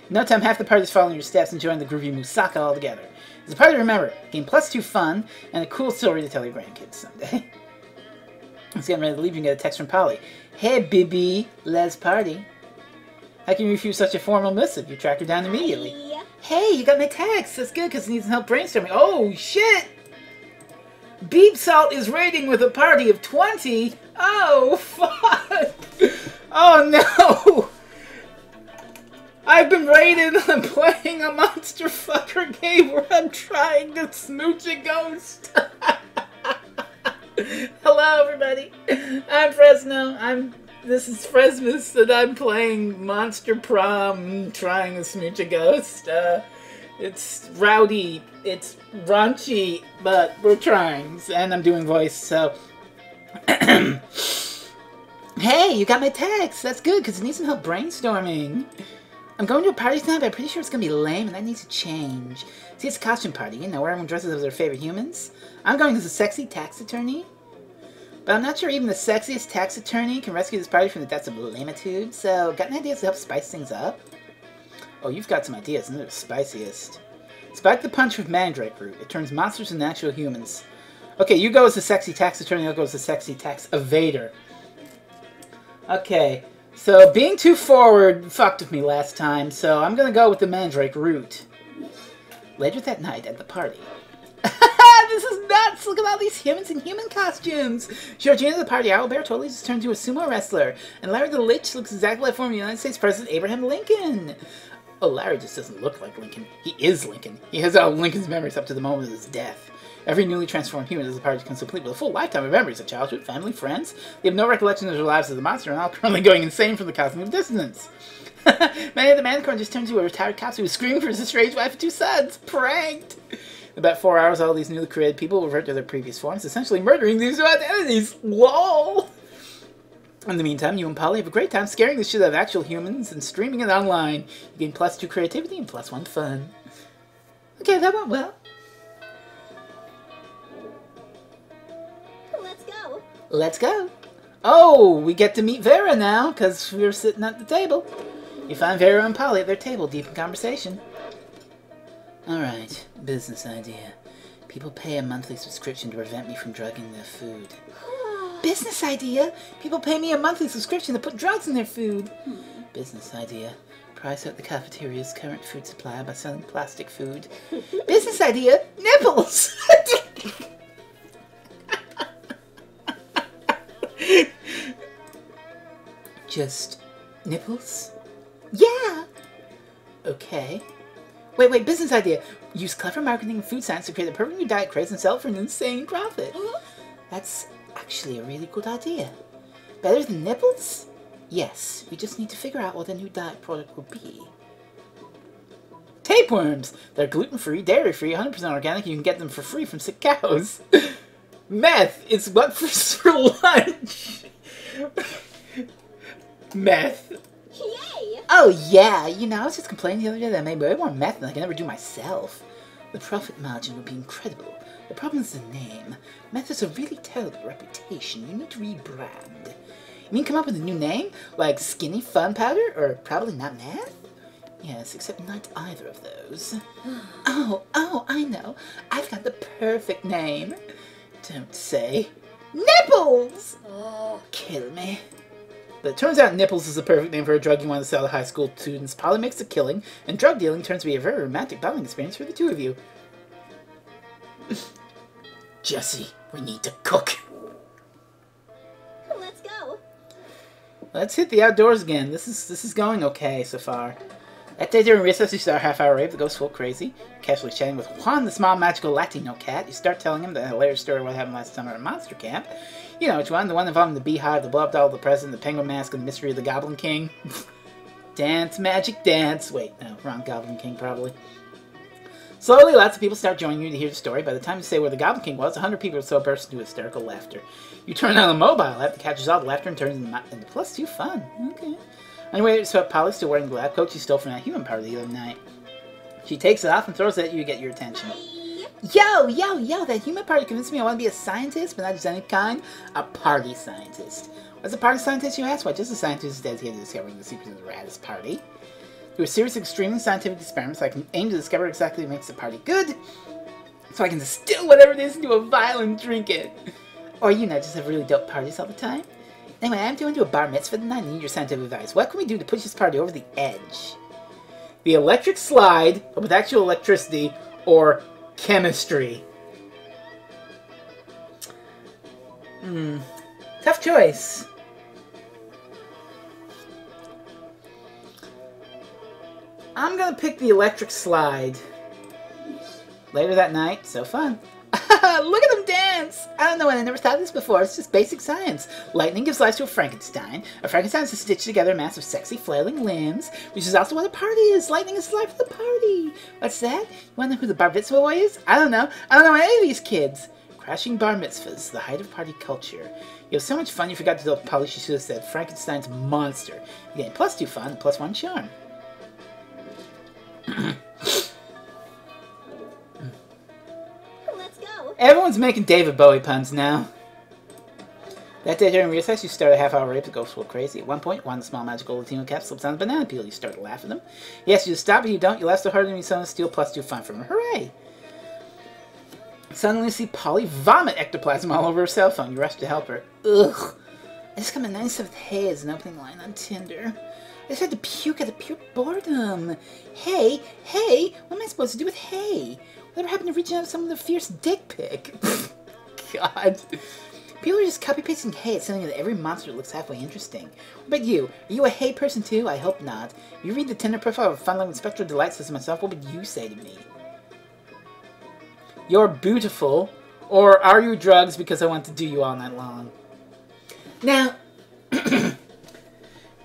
In no time, half the party's following your steps and join the Groovy Musaka all together. It's a party to remember. Game +2 fun and a cool story to tell your grandkids someday. It's getting ready to leave. You can get a text from Polly. Hey, Bibi, let's party. How can you refuse such a formal missive? You track her down immediately. Hey, you got my text. That's good because it needs help brainstorming. Oh, shit! Beep Salt is raiding with a party of 20. Oh, fuck. Oh, no. I've been raided. I'm playing a monster fucker game where I'm trying to smooch a ghost. Hello, everybody. I'm Fresno. This is Frezmas, and I'm playing Monster Prom, trying to smooch a ghost. It's rowdy, it's raunchy, but we're trying, and I'm doing voice, so... Hey, you got my text! That's good, because I need some help brainstorming. I'm going to a party tonight, but I'm pretty sure it's going to be lame, and that needs to change. See, it's a costume party, you know, where everyone dresses as their favorite humans. I'm going as a sexy tax attorney, but I'm not sure even the sexiest tax attorney can rescue this party from the depths of lamitude, so got any ideas to help spice things up? Oh, you've got some ideas, and they're the spiciest. Spike the punch with mandrake root. It turns monsters into actual humans. Okay, you go as the sexy tax attorney, I'll go as the sexy tax evader. Okay, so being too forward fucked with me last time, so I'm gonna go with the mandrake root. Later that night at the party. This is nuts! Look at all these humans in human costumes! Georgina the party owlbear totally just turned into a sumo wrestler, and Larry the Lich looks exactly like former United States President Abraham Lincoln. Oh, Larry just doesn't look like Lincoln. He is Lincoln. He has all Lincoln's memories up to the moment of his death. Every newly transformed human as a party becomes complete with a full lifetime of memories of childhood, family, friends. They have no recollection of their lives as the monster and all currently going insane from the cosmic dissonance. Many of the Manticorn just turned into a retired cop who was screaming for his estranged wife and 2 sons. Pranked! In about 4 hours, all these newly created people will revert to their previous forms, essentially murdering these new identities. LOL! In the meantime, you and Polly have a great time scaring the shit out of actual humans and streaming it online. You gain +2 creativity and +1 fun. Okay, that went well. Let's go. Let's go. Oh, we get to meet Vera now, because we were sitting at the table. You find Vera and Polly at their table, deep in conversation. Alright, business idea. People pay a monthly subscription to prevent me from drugging their food. Business idea? People pay me a monthly subscription to put drugs in their food. Business idea. Price out the cafeteria's current food supply by selling plastic food. Business idea. Nipples! Just nipples? Yeah! Okay. Wait, business idea. Use clever marketing and food science to create a perfect new diet craze and sell it for an insane profit. That's actually a really good idea. Better than nipples? Yes, we just need to figure out what a new diet product will be. Tapeworms! They're gluten-free, dairy-free, 100% organic, you can get them for free from sick cows. Meth! It's what for lunch! Meth. Yay! Oh yeah, you know, I was just complaining the other day that I made way more meth than I can ever do myself. The profit margin would be incredible. The problem is the name. Meth has a really terrible reputation. You need to rebrand. You mean come up with a new name? Like Skinny Fun Powder? Or probably not meth? Yes, except not either of those. Oh, I know. I've got the perfect name. Don't say. Nipples! Kill me. But it turns out Nipples is the perfect name for a drug you want to sell to high school students. Polly makes a killing, and drug dealing turns to be a very romantic bonding experience for the two of you. Jesse, we need to cook. Let's go. Let's hit the outdoors again. This is going okay so far. That day during recess, you start a half-hour rave that goes full crazy. You're casually chatting with Juan, the small magical Latino cat. You start telling him the hilarious story of what happened last summer at Monster Camp. You know which one, the one involving the beehive, the blow-up doll, the president, the penguin mask, and the mystery of the Goblin King. Dance, magic, dance. Wait, no, wrong Goblin King, probably. Slowly, lots of people start joining you to hear the story. By the time you say where the Goblin King was, 100 people or so burst into hysterical laughter. You turn on the mobile app that catches all the laughter and turns into +2 fun. Okay. Anyway, so Polly's still wearing the lab coat she stole from that human party the other night. She takes it off and throws it at you to get your attention. Yo, that human party convinced me I want to be a scientist, but not just any kind. A party scientist. What's a party scientist, you ask? Why, just a scientist who's dedicated to discovering the secrets of the raddest party. Through a series of extremely scientific experiments, I can aim to discover exactly what makes the party good, so I can distill whatever it is into a vial and drink it. Or, you know, just have really dope parties all the time. Anyway, I'm doing to a bar mitzvah tonight and I need your scientific advice. What can we do to push this party over the edge? The electric slide, but with actual electricity, or chemistry? Tough choice. I'm gonna pick the electric slide. Later that night, so fun. Look at them dance! I don't know, I never thought of this before. It's just basic science. Lightning gives rise to a Frankenstein. A Frankenstein is to stitch together a mass of sexy, flailing limbs, which is also what a party is. Lightning is the life of the party. What's that? You wanna know who the bar mitzvah boy is? I don't know. I don't know any of these kids. Crashing bar mitzvahs, the height of party culture. You have so much fun you forgot to tell Polly she should have said Frankenstein's monster. You gain +2 fun and +1 charm. Everyone's making David Bowie puns now. That day during recess, you start a half-hour rape that goes full crazy. At one point, one of the small magical Latino cat slips on a banana peel. You start to laugh at them. He asks you to stop, but you don't. You laugh so hard and you suddenly steal +2 fun from him. Hooray! Suddenly you see Polly vomit ectoplasm all over her cell phone. You rush to help her. Ugh. I just got my 97th hey as an opening line on Tinder. I just had to puke out of pure boredom. Hey, what am I supposed to do with hey? Whatever happened to reaching out to someone with a fierce dick pic? God. People are just copy-pasting hay at something that every monster looks halfway interesting. What about you? Are you a hay person too? I hope not. You read the Tinder profile of fun-loving Spectral Delight says myself, what would you say to me? You're beautiful, or are you drugs because I want to do you all night long? Now,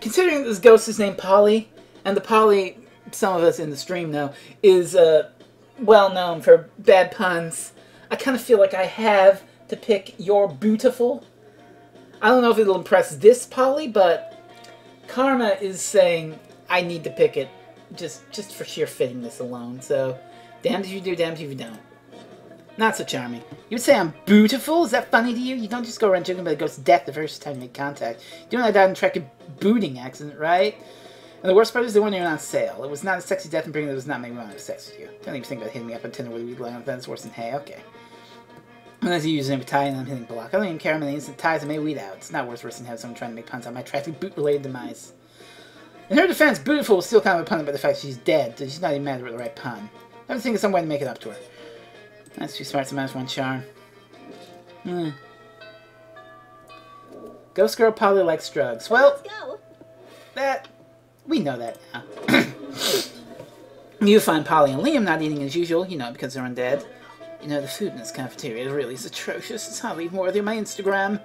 considering this ghost is named Polly, and the Polly, some of us in the stream know, is well known for bad puns, I kind of feel like I have to pick You're Beautiful. I don't know if it'll impress this Polly, but Karma is saying I need to pick it just for sheer fittingness alone. So, damned if you do, damned if you don't. Not so charming. You would say I'm beautiful? Is that funny to you? You don't just go around joking about a ghost's death the first time you make contact. You don't die in track of booting accident, right? And the worst part is the one you're on sale. It was not a sexy death and bringing it was not making me want to have sex with you. Don't even think about hitting me up on Tinder whether we'd lie on that's worse than hey, okay. Unless you use an Italian and I'm hitting block. I don't even care how many instant ties I may weed out. It's not worse than having someone trying to make puns on my tragic boot-related demise. In her defense, beautiful was still kind of a pun about the fact she's dead, so she's not even mad about the right pun. I was thinking of some way to make it up to her. That's too smart to minus one charm. Ghost Girl Polly likes drugs. Well, we know that now. You find Polly and Liam not eating as usual, you know, because they're undead. You know, the food in this cafeteria really is atrocious. It's hardly even worthy of my Instagram.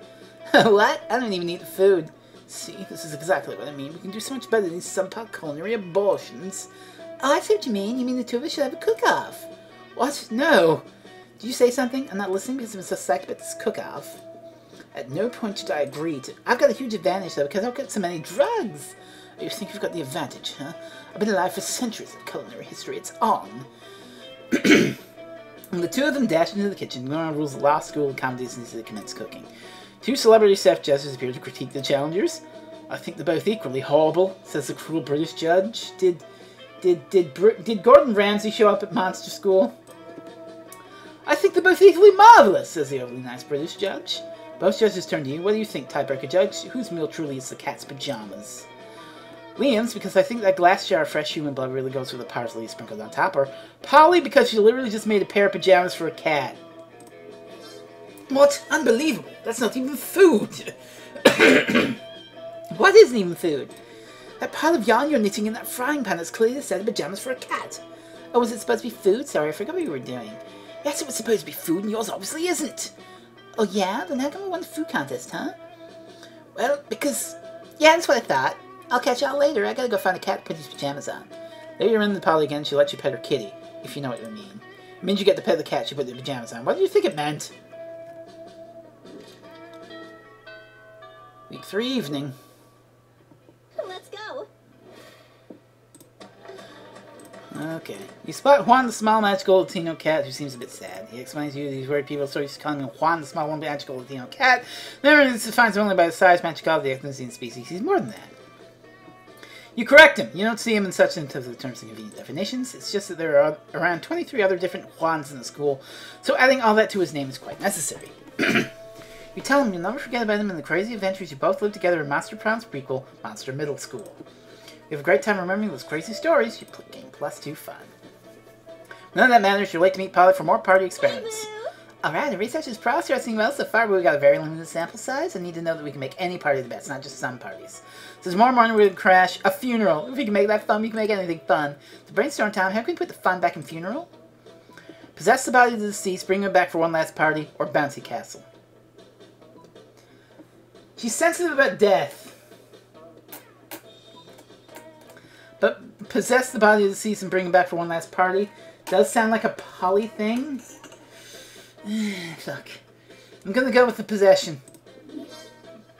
What? I don't even eat the food. See, this is exactly what I mean. We can do so much better than these subpar culinary abortions. Oh, I see what you mean. You mean the two of us should have a cook-off? What? No. Did you say something? I'm not listening because I'm so psyched about this cook-off. At no point did I agree to... I've got a huge advantage, though, because I've got so many drugs. You think you've got the advantage, huh? I've been alive for centuries of culinary history. It's on. And the two of them dashed into the kitchen, ignoring rules of law school and comedies as they commenced cooking. Two celebrity chef jesters appeared to critique the challengers. I think they're both equally horrible, says the cruel British judge. Did Gordon Ramsay show up at Monster School? I think they're both equally marvelous, says the overly nice British judge. Both judges turn to you. What do you think, tiebreaker judge? Whose meal truly is the cat's pajamas? Liam's, because I think that glass jar of fresh human blood really goes with the parsley sprinkled on top. Or Polly, because she literally just made a pair of pajamas for a cat. What? Unbelievable. That's not even food. What isn't even food? That pile of yarn you're knitting in that frying pan is clearly a set of pajamas for a cat. Oh, was it supposed to be food? Sorry, I forgot what you were doing. Yes, it was supposed to be food, and yours obviously isn't. Oh, yeah? Then how come we won the food contest, huh? Well, because... Yeah, that's what I thought. I'll catch y'all later. I gotta go find a cat to put these pajamas on. There you're in the Polly again. She lets you pet her kitty, if you know what I mean. It means you get to pet the cat she put the pajamas on. What do you think it meant? Week 3 evening. Let's go. Okay. You spot Juan the small magical Latino cat who seems a bit sad. He explains to you these worried people, so he's calling him Juan the small magical Latino cat. Never defines him only by the size, magicality, ethnicity, and species. He's more than that. You correct him. You don't see him in such in terms of the terms and convenient definitions. It's just that there are around 23 other different Juans in the school, so adding all that to his name is quite necessary. You tell him you'll never forget about him and the crazy adventures you both lived together in Monster Prom's prequel, Monster Middle School. You have a great time remembering those crazy stories. You gain +2 fun. None of that matters. You're late to meet Polly for more party experiments. Alright, the research is progressing well so far, but we've got a very limited sample size. I need to know that we can make any party the best, not just some parties. So tomorrow morning we're going to crash a funeral. If we can make that fun, we can make anything fun. So brainstorm time, how can we put the fun back in funeral? Possess the body of the deceased, bring him back for one last party, or bouncy castle. She's sensitive about death. But possess the body of the deceased and bring him back for one last party does sound like a Polly thing. Fuck. I'm gonna go with the possession.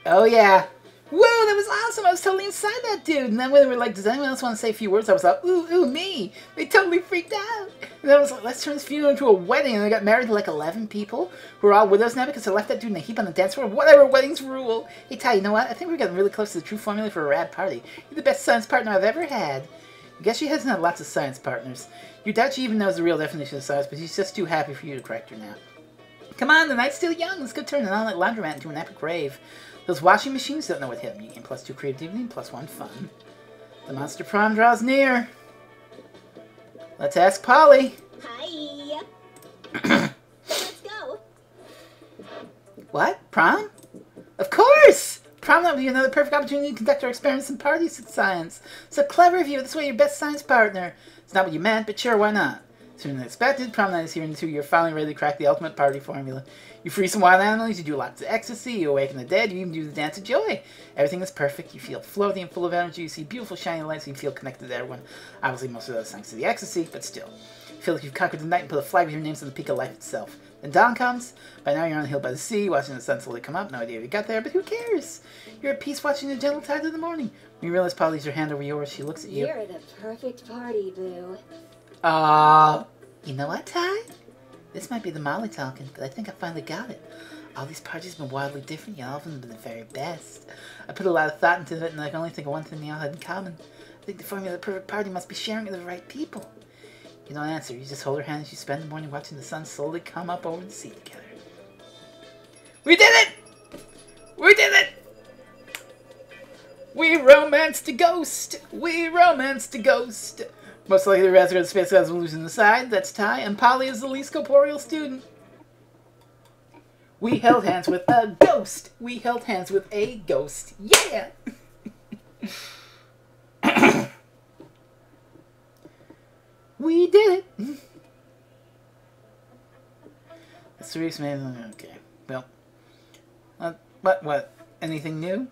Oh yeah. Whoa, that was awesome! I was totally inside that dude! And then when they were like, does anyone else want to say a few words? I was like, ooh, me! They totally freaked out! And then I was like, let's turn this funeral into a wedding! And they got married to like 11 people who are all with us now because they left that dude in a heap on the dance floor. Whatever, weddings rule! Hey Ty, you know what? I think we're getting really close to the true formula for a rad party. You're the best science partner I've ever had. I guess she hasn't had lots of science partners. You doubt she even knows the real definition of science, but she's just too happy for you to correct her now. Come on, the night's still young. Let's go turn an all-night laundromat into an epic rave. Those washing machines don't know what hit them. You gain +2 creativity and +1 fun. The Monster Prom draws near. Let's ask Polly. Hi. Let's go. What? Prom? Of course! Prom would be another perfect opportunity to conduct our experiments and parties with science. So clever of you. This way, your best science partner. It's not what you meant, but sure, why not? Sooner than expected, prom night is here in 2. You're finally ready to crack the ultimate party formula. You free some wild animals, you do lots of ecstasy, you awaken the dead, you even do the dance of joy. Everything is perfect, you feel floaty and full of energy, you see beautiful shiny lights, and you feel connected to everyone. Obviously, most of those thanks to the ecstasy, but still. You feel like you've conquered the night and put a flag with your names on the peak of life itself. Then dawn comes. By now you're on a hill by the sea, watching the sun slowly come up. No idea if you got there, but who cares? You're at peace watching the gentle tide of the morning. When you realize Polly leaves her hand over yours, she looks at you. You're the perfect party, boo. You know what, Ty? This might be the Molly talking, but I think I finally got it. All these parties have been wildly different, yet all of them have been the very best. I put a lot of thought into it, and I can only think of one thing they all had in common. I think the formula of the perfect party must be sharing with the right people. You don't answer, you just hold her hand as you spend the morning watching the sun slowly come up over the sea together. We did it! We did it! We romanced a ghost! We romanced a ghost! Most likely the rest of the space guys will losing the side. That's Ty, and Polly is the least corporeal student. We held hands with a ghost. We held hands with a ghost. Yeah! We did it. That's the reason. Okay. Well. What? Anything new?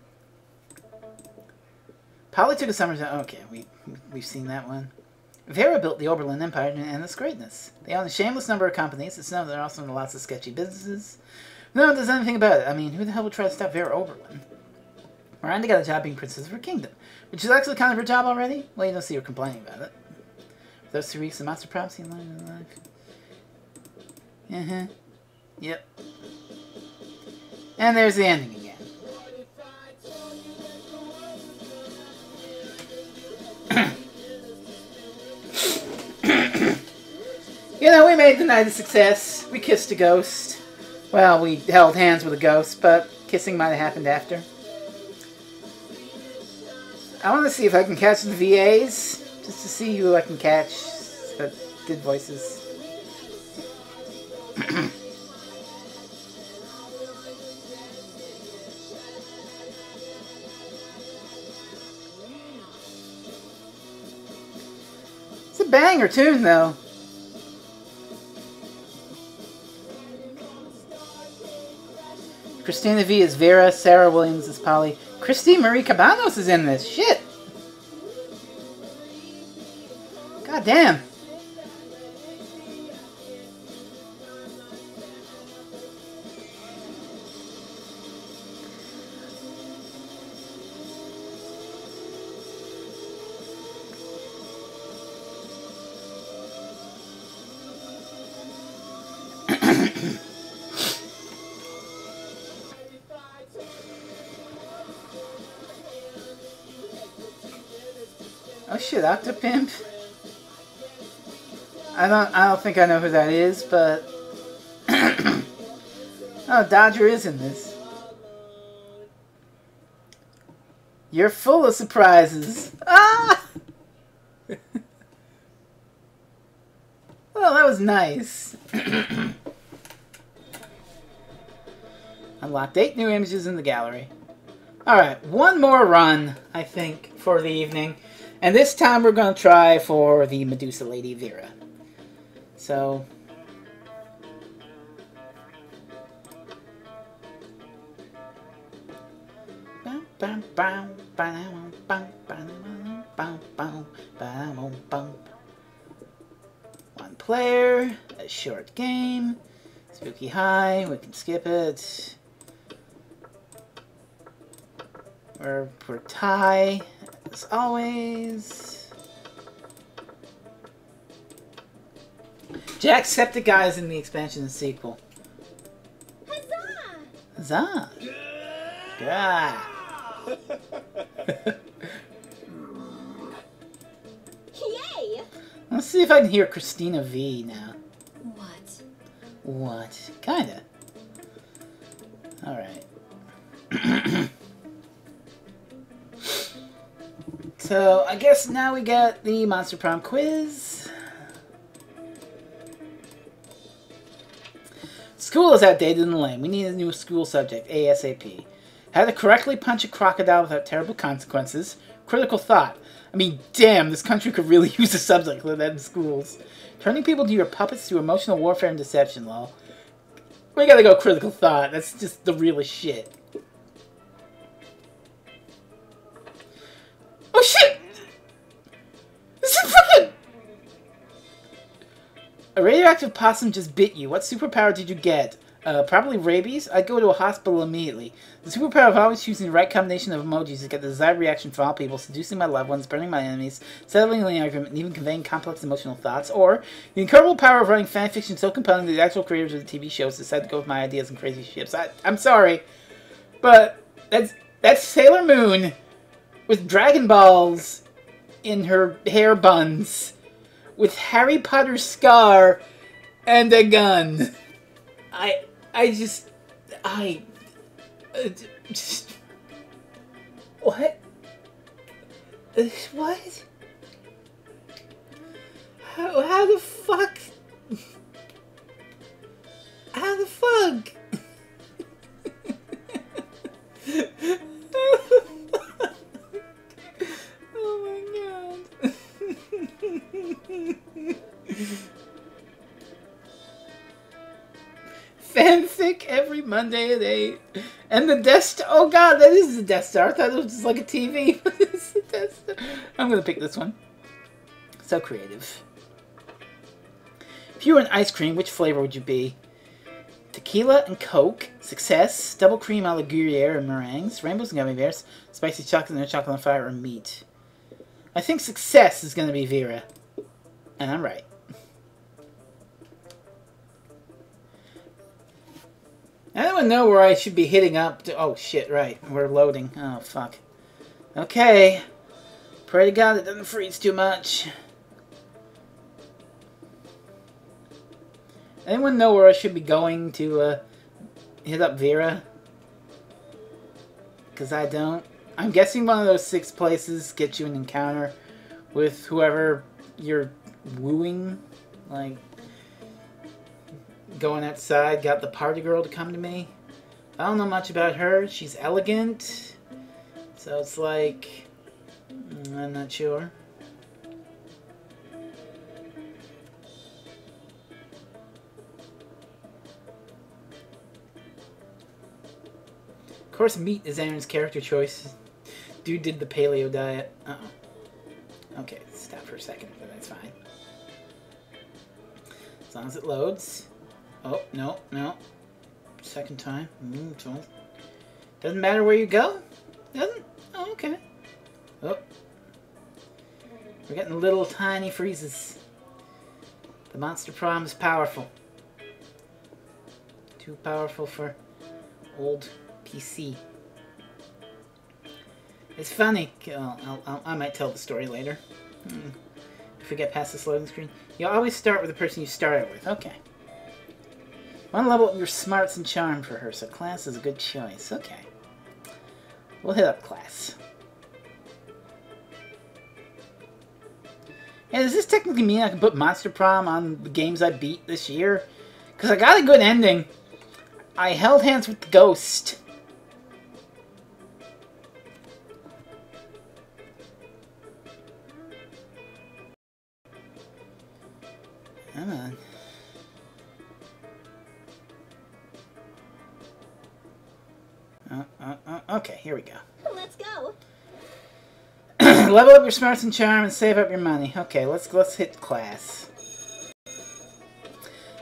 Polly took a summer's. Okay, we've seen that one. Vera built the Oberlin Empire and its greatness. They own a shameless number of companies. It's known they're also in lots of sketchy businesses. No one does anything about it. I mean, who the hell would try to stop Vera Oberlin? Miranda got a job being princess of her kingdom. Which is actually kind of her job already? Well, you don't see her complaining about it. For those 3 weeks, the monster prom scene line in life. Yep. And there's the ending again. You know, we made the night a success. We kissed a ghost. Well, we held hands with a ghost, but kissing might have happened after. I want to see if I can catch the VAs, just to see who I can catch that did voices. It's a banger tune, though. Christina V is Vera, Sarah Williams is Polly. Christine Marie Cabanos is in this. Shit. God damn. Oh shit, Octopimp. I don't think I know who that is, but oh, Dodger is in this. You're full of surprises. Ah! Well, that was nice. Unlocked 8 new images in the gallery. Alright, one more run, I think, for the evening. And this time we're going to try for the Medusa Lady Vera. So... One player, a short game, spooky high, we can skip it. We're tie, as always. Jacksepticeye is in the expansion and sequel. Huzzah! Huzzah! Yeah. Yay! Let's see if I can hear Christina V now. What? What? Kinda. Alright. So, I guess now we got the Monster Prom quiz. School is outdated and lame. We need a new school subject, ASAP. How to correctly punch a crocodile without terrible consequences. Critical thought. I mean, damn, this country could really use a subject like that in schools. Turning people to your puppets through emotional warfare and deception, lol. We gotta go critical thought. That's just the realest shit. Oh shit! This is fucking... A radioactive possum just bit you. What superpower did you get? Probably rabies? I'd go to a hospital immediately. The superpower of always choosing the right combination of emojis to get the desired reaction from all people, seducing my loved ones, burning my enemies, settling the argument, and even conveying complex emotional thoughts. Or, the incredible power of writing fanfiction so compelling that the actual creators of the TV shows decided to go with my ideas and crazy ships. I'm sorry, but that's Sailor Moon with Dragon Balls in her hair buns, with Harry Potter's scar and a gun. What? What? How the fuck? How the fuck? Oh my god. Fanfic every Monday at 8. And the Death Star. Oh god, that is the Death Star. I thought it was just like a TV. It's the Death Star. I'm gonna pick this one. So creative. If you were an ice cream, which flavor would you be? Tequila and Coke. Success. Double cream a la Gruyere and meringues. Rainbows and gummy bears. Spicy chocolate and chocolate on fire or meat. I think success is gonna be Vera. And I'm right. I don't know where I should be hitting up to... Oh, shit, right. We're loading. Oh, fuck. Okay. Pray to God it doesn't freeze too much. Anyone know where I should be going to hit up Vera? Because I don't. I'm guessing one of those 6 places gets you an encounter with whoever you're wooing. Like... going outside, got the party girl to come to me. I don't know much about her. She's elegant. So it's like... I'm not sure. Of course, meat is Aaron's character choice. Dude did the paleo diet. Uh-oh. Okay, stop for a second, but that's fine. As long as it loads. Oh, no, no. Second time. Doesn't matter where you go? Doesn't? Oh, okay. Oh. We're getting little tiny freezes. The monster prom is powerful. Too powerful for old PC. It's funny. I might tell the story later. If we get past this loading screen. You always start with the person you started with. Okay. Want to level up your smarts and charm for her, so class is a good choice. Okay. We'll hit up class. Hey, does this technically mean I can put Monster Prom on the games I beat this year? Because I got a good ending. I held hands with the ghost. Come on. Okay, here we go. Let's go. Level up your smarts and charm and save up your money. Okay, let's hit class.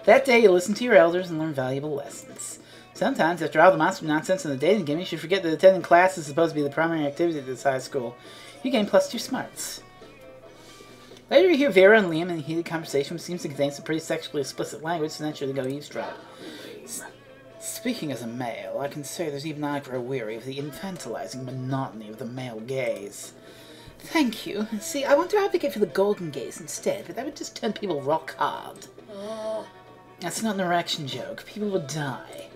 That day, you listen to your elders and learn valuable lessons. Sometimes, after all the monster nonsense in the dating game, you should forget that attending class is supposed to be the primary activity at this high school. You gain +2 smarts. Later, you hear Vera and Liam in a heated conversation which seems to contain some pretty sexually explicit language, so naturally go eavesdrop. Speaking as a male, I can say that even I grow weary of the infantilizing monotony of the male gaze. Thank you. See, I want to advocate for the golden gaze instead, but that would just turn people rock hard. That's not an erection joke. People would die.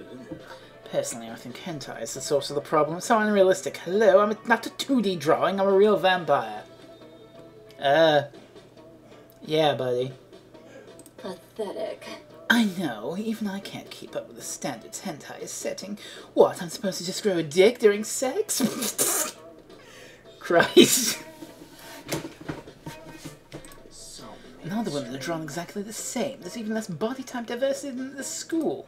Personally, I think hentai is the source of the problem. It's so unrealistic. Hello, I'm not a 2D drawing, I'm a real vampire. Yeah, buddy. Pathetic. I know, even I can't keep up with the standards hentai is setting. What, I'm supposed to just grow a dick during sex? Christ. And all the women are drawn exactly the same. There's even less body type diversity than the school.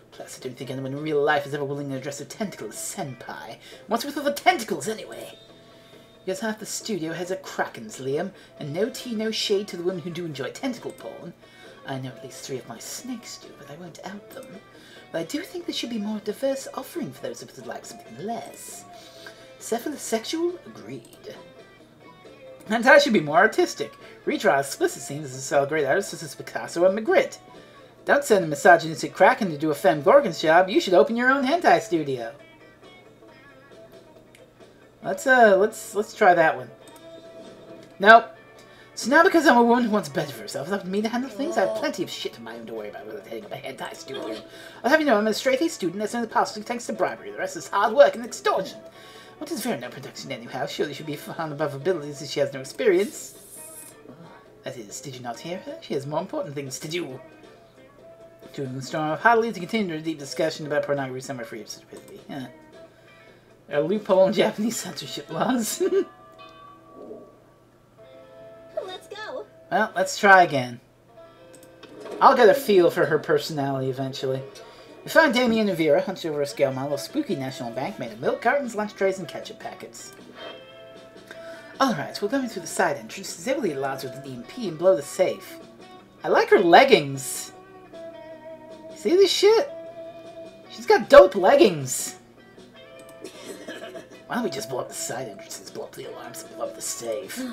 Plus, I don't think anyone in real life is ever willing to address a tentacle as senpai. What's with all the tentacles, anyway? Because half the studio has a krakens, Liam, and no tea, no shade to the women who do enjoy tentacle porn. I know at least 3 of my snakes do, but I won't out them. But I do think there should be more diverse offering for those of us who like something less. Cephalosexual? Agreed. Hentai should be more artistic. Redraw explicit scenes as to celebrate artists such as Picasso and Magritte. Don't send a misogynistic kraken to do a femme gorgon's job. You should open your own hentai studio. Let's try that one. Nope. So now because I'm a woman who wants better for herself, it's up to me to handle things. I have plenty of shit of my own to worry about without heading up a hentai studio. I'll have you know I'm a straight-A student that's only possible thanks to bribery. The rest is hard work and extortion. What is Vera no production anyhow? Surely she'll be found above abilities if she has no experience. That is, did you not hear her? She has more important things to do. During the storm of Hadley to continue a deep discussion about pornography somewhere free of stupidity. Huh. There are loophole in Japanese censorship laws. Let's go. Well, let's try again. I'll get a feel for her personality eventually. We find Damien and Vera hunched over a scale model of spooky National Bank made of milk cartons, lunch trays, and ketchup packets. Alright, we're going through the side entrance, disable lots with an EMP and blow the safe. I like her leggings. See this shit? She's got dope leggings. Why don't we just blow up the side entrances, blow up the alarms, and blow up the safe?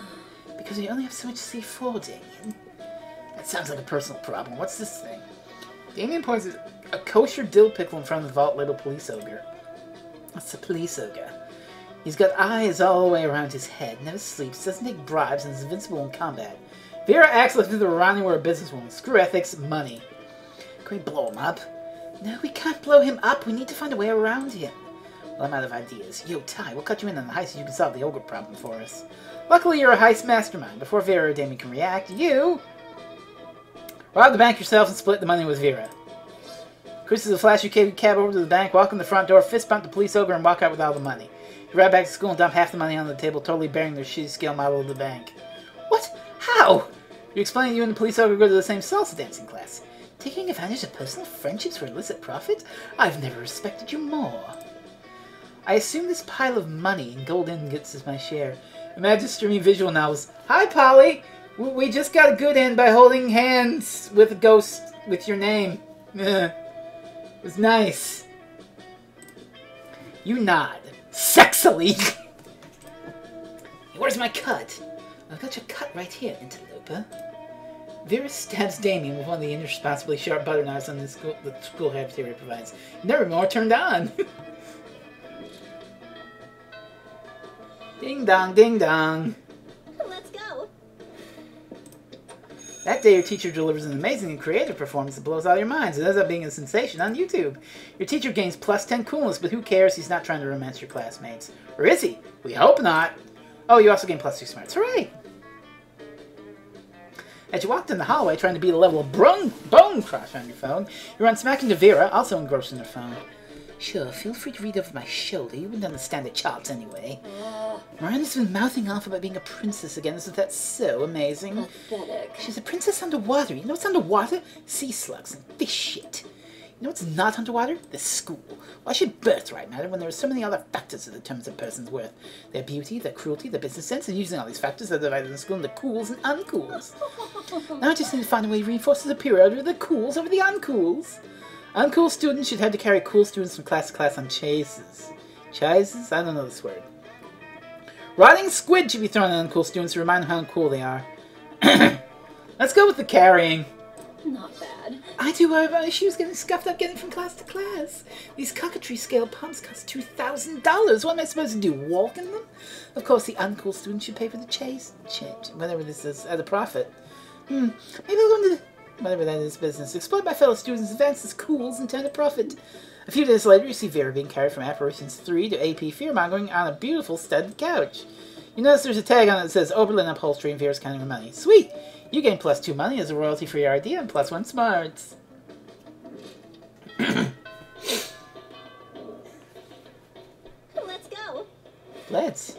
Because we only have so much C4, Damien. That sounds like a personal problem. What's this thing? Damien points at a kosher dill pickle in front of the vault labeled Police Ogre. What's a Police Ogre? He's got eyes all the way around his head, never sleeps, doesn't take bribes, and is invincible in combat. Vera acts like if the Ronnie were a businesswoman. Screw ethics, money. Can we blow him up? No, we can't blow him up. We need to find a way around him. Well, I'm out of ideas. Yo, Ty, we'll cut you in on the heist so you can solve the ogre problem for us. Luckily, you're a heist mastermind. Before Vera or Damien can react, you rob the bank yourself and split the money with Vera. Chris is a flash you cab over to the bank, walk in the front door, fist bump the police ogre, and walk out with all the money. You ride back to school and dump half the money on the table, totally burying their shitty scale model of the bank. What? How? You explain that you and the police ogre go to the same salsa dancing class. Taking advantage of personal friendships for illicit profit? I've never respected you more. I assume this pile of money and gold ingots is my share. Imagine streaming visual novels. Hi, Polly! We just got a good end by holding hands with a ghost with your name. It was nice. You nod. Sexily! Where's my cut? I've got your cut right here, interloper. Vera stabs Damien with one of the irresponsibly sharp butter knives on the school cafeteria provides. Never more turned on! Ding dong, ding dong! Let's go. That day your teacher delivers an amazing and creative performance that blows all your minds. It ends up being a sensation on YouTube. Your teacher gains plus 10 coolness, but who cares? He's not trying to romance your classmates. Or is he? We hope not. Oh, you also gain plus 2 smarts. Hooray! As you walked in the hallway trying to beat a level of bone crush on your phone, you run smack into Vera, also engrossed in her phone. Sure, feel free to read over my shoulder. You wouldn't understand the charts anyway. Miranda's been mouthing off about being a princess again. Isn't that so amazing? Pathetic. She's a princess underwater. You know what's underwater? Sea slugs and fish shit. You know what's not underwater? The school. Why should birthright matter when there are so many other factors that determine a person's worth? Their beauty, their cruelty, their business sense, and using all these factors, they're divided in the school into cools and uncools. Now I just need to find a way to reinforce the superiority of the cools over the uncools. Uncool students should have to carry cool students from class to class on chases. Chases? I don't know this word. Rotting squid should be thrown at uncool students to remind them how uncool they are. Let's go with the carrying. Not bad. I do worry about my shoes getting scuffed up getting from class to class. These cockatoo scale pumps cost $2,000. What am I supposed to do, walk in them? Of course, the uncool students should pay for the chase, whatever this is, at a profit. Maybe I'll go into whatever that is business. Exploit my fellow students, advance as cools, and turn a profit. A few days later, you see Vera being carried from Apparitions 3 to AP Fearmongering on a beautiful studded couch. You notice there's a tag on it that says Oberlin Upholstery and Vera's counting her money. Sweet! You gain plus 2 money as a royalty for your idea and plus 1 smarts. Let's.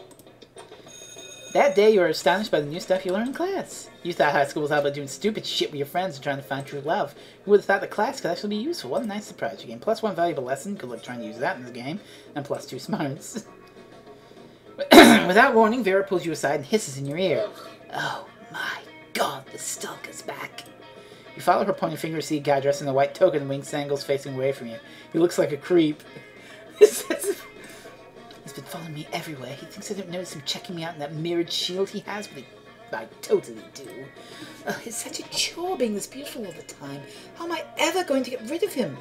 That day, you were astonished by the new stuff you learned in class. You thought high school was all about doing stupid shit with your friends and trying to find true love. Who would have thought that class could actually be useful? What a nice surprise you gained. Plus 1 valuable lesson. Good luck trying to use that in this game. And plus 2 smarts. Without warning, Vera pulls you aside and hisses in your ear. Oh my god, the stalker's back. You follow her pointing finger to see a guy dressed in a white toga and winged sandals facing away from you. He looks like a creep. He's been following me everywhere. He thinks I don't notice him checking me out in that mirrored shield he has, but I totally do. It's such a chore being this beautiful all the time. How am I ever going to get rid of him?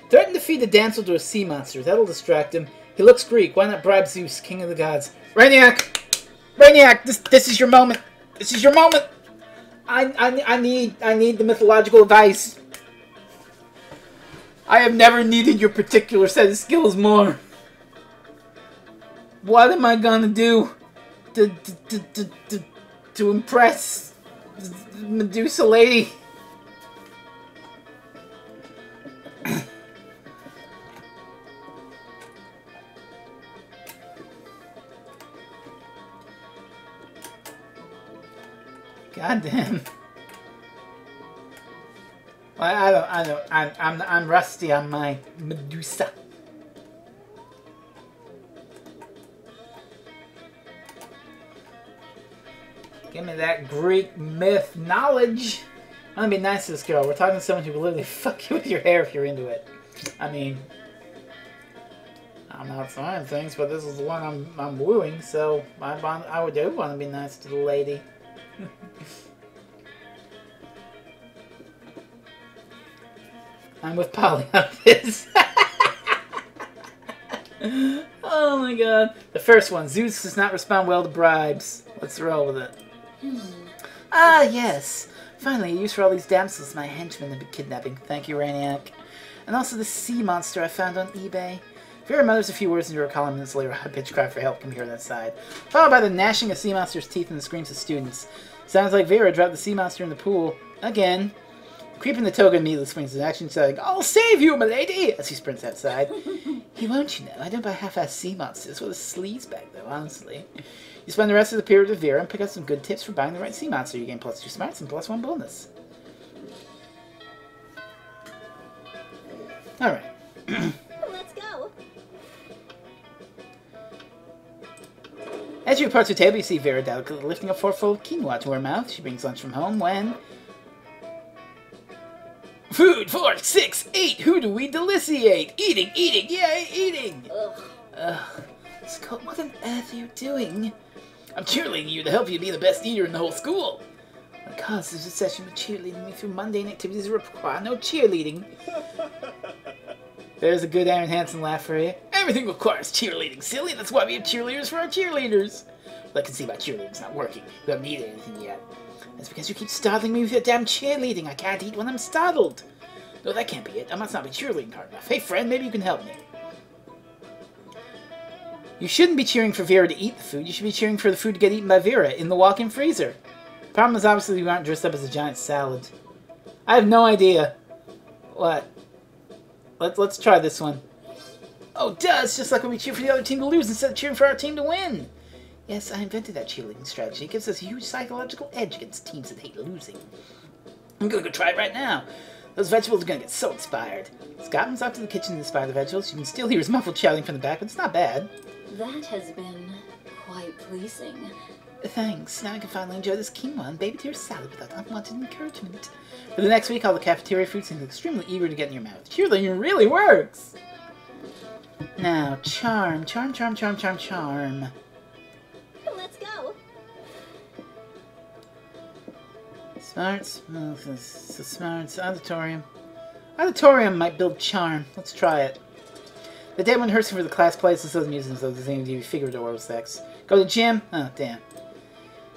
Threaten to feed the damsel to a sea monster. That'll distract him. He looks Greek. Why not bribe Zeus, king of the gods? Rainiac! Rainiac! This is your moment! This is your moment! I need the mythological advice. I have never needed your particular set of skills more. What am I gonna do to impress Medusa lady? Goddamn. I'm rusty on my Medusa. Give me that Greek myth knowledge. I'm gonna be nice to this girl. We're talking to someone who will literally fuck you with your hair if you're into it. I mean, I'm not saying things, but this is the one I'm wooing, so I would do want to be nice to the lady. I'm with Polly on this. Oh my god. The first one. Zeus does not respond well to bribes. Let's roll with it. Ah, yes. Finally, a use for all these damsels, my henchmen have been kidnapping. Thank you, Rainiac. And also the sea monster I found on eBay. Vera mutters a few words into her column minutes later. A high-pitched cry for help can be heard outside, followed by the gnashing of sea monster's teeth and the screams of students. Sounds like Vera dropped the sea monster in the pool. Again. The creep in the toga immediately springs into action, saying, I'll save you, milady! As he sprints outside. He won't, you know. I don't buy half-assed sea monsters. What a sleazebag, though, honestly. You spend the rest of the period with Vera and pick up some good tips for buying the right sea monster. You gain plus 2 smarts and plus 1 bonus. Alright. Let's go. As you approach the table, you see Vera delicately lifting a fork full of quinoa to her mouth. She brings lunch from home when... Food, 4, 6, 8. Who do we deliciate? Eating, eating, yay, eating. Ugh. Scott, what on earth are you doing? I'm cheerleading you to help you be the best eater in the whole school. Because there's a session of cheerleading me through mundane activities that require no cheerleading. There's a good Aaron Hansen laugh for you. Everything requires cheerleading, silly. That's why we have cheerleaders for our cheerleaders. Well, I can see my cheerleading's not working. We haven't eaten anything yet. That's because you keep startling me with your damn cheerleading. I can't eat when I'm startled. No, that can't be it. I must not be cheerleading hard enough. Hey, friend, maybe you can help me. You shouldn't be cheering for Vera to eat the food. You should be cheering for the food to get eaten by Vera in the walk-in freezer. Problem is, obviously, you aren't dressed up as a giant salad. I have no idea. What? Let's try this one. Oh, duh! It's just like when we cheer for the other team to lose instead of cheering for our team to win. Yes, I invented that cheerleading strategy. It gives us a huge psychological edge against teams that hate losing. I'm gonna go try it right now. Those vegetables are gonna get so inspired. Scott runs off to the kitchen to inspire the vegetables. You can still hear his muffled shouting from the back, but it's not bad. That has been quite pleasing. Thanks. Now I can finally enjoy this quinoa and baby tear salad without unwanted encouragement. For the next week, all the cafeteria food seems extremely eager to get in your mouth. Cheerleading really works! Now, charm. Charm, charm, charm, charm, charm. Let's go. Smarts. Smarts. Auditorium. Auditorium might build charm. Let's try it. The day when rehearsing for the class plays and doesn't use themselves as any of you figured oral sex. Go to the gym? Oh, damn.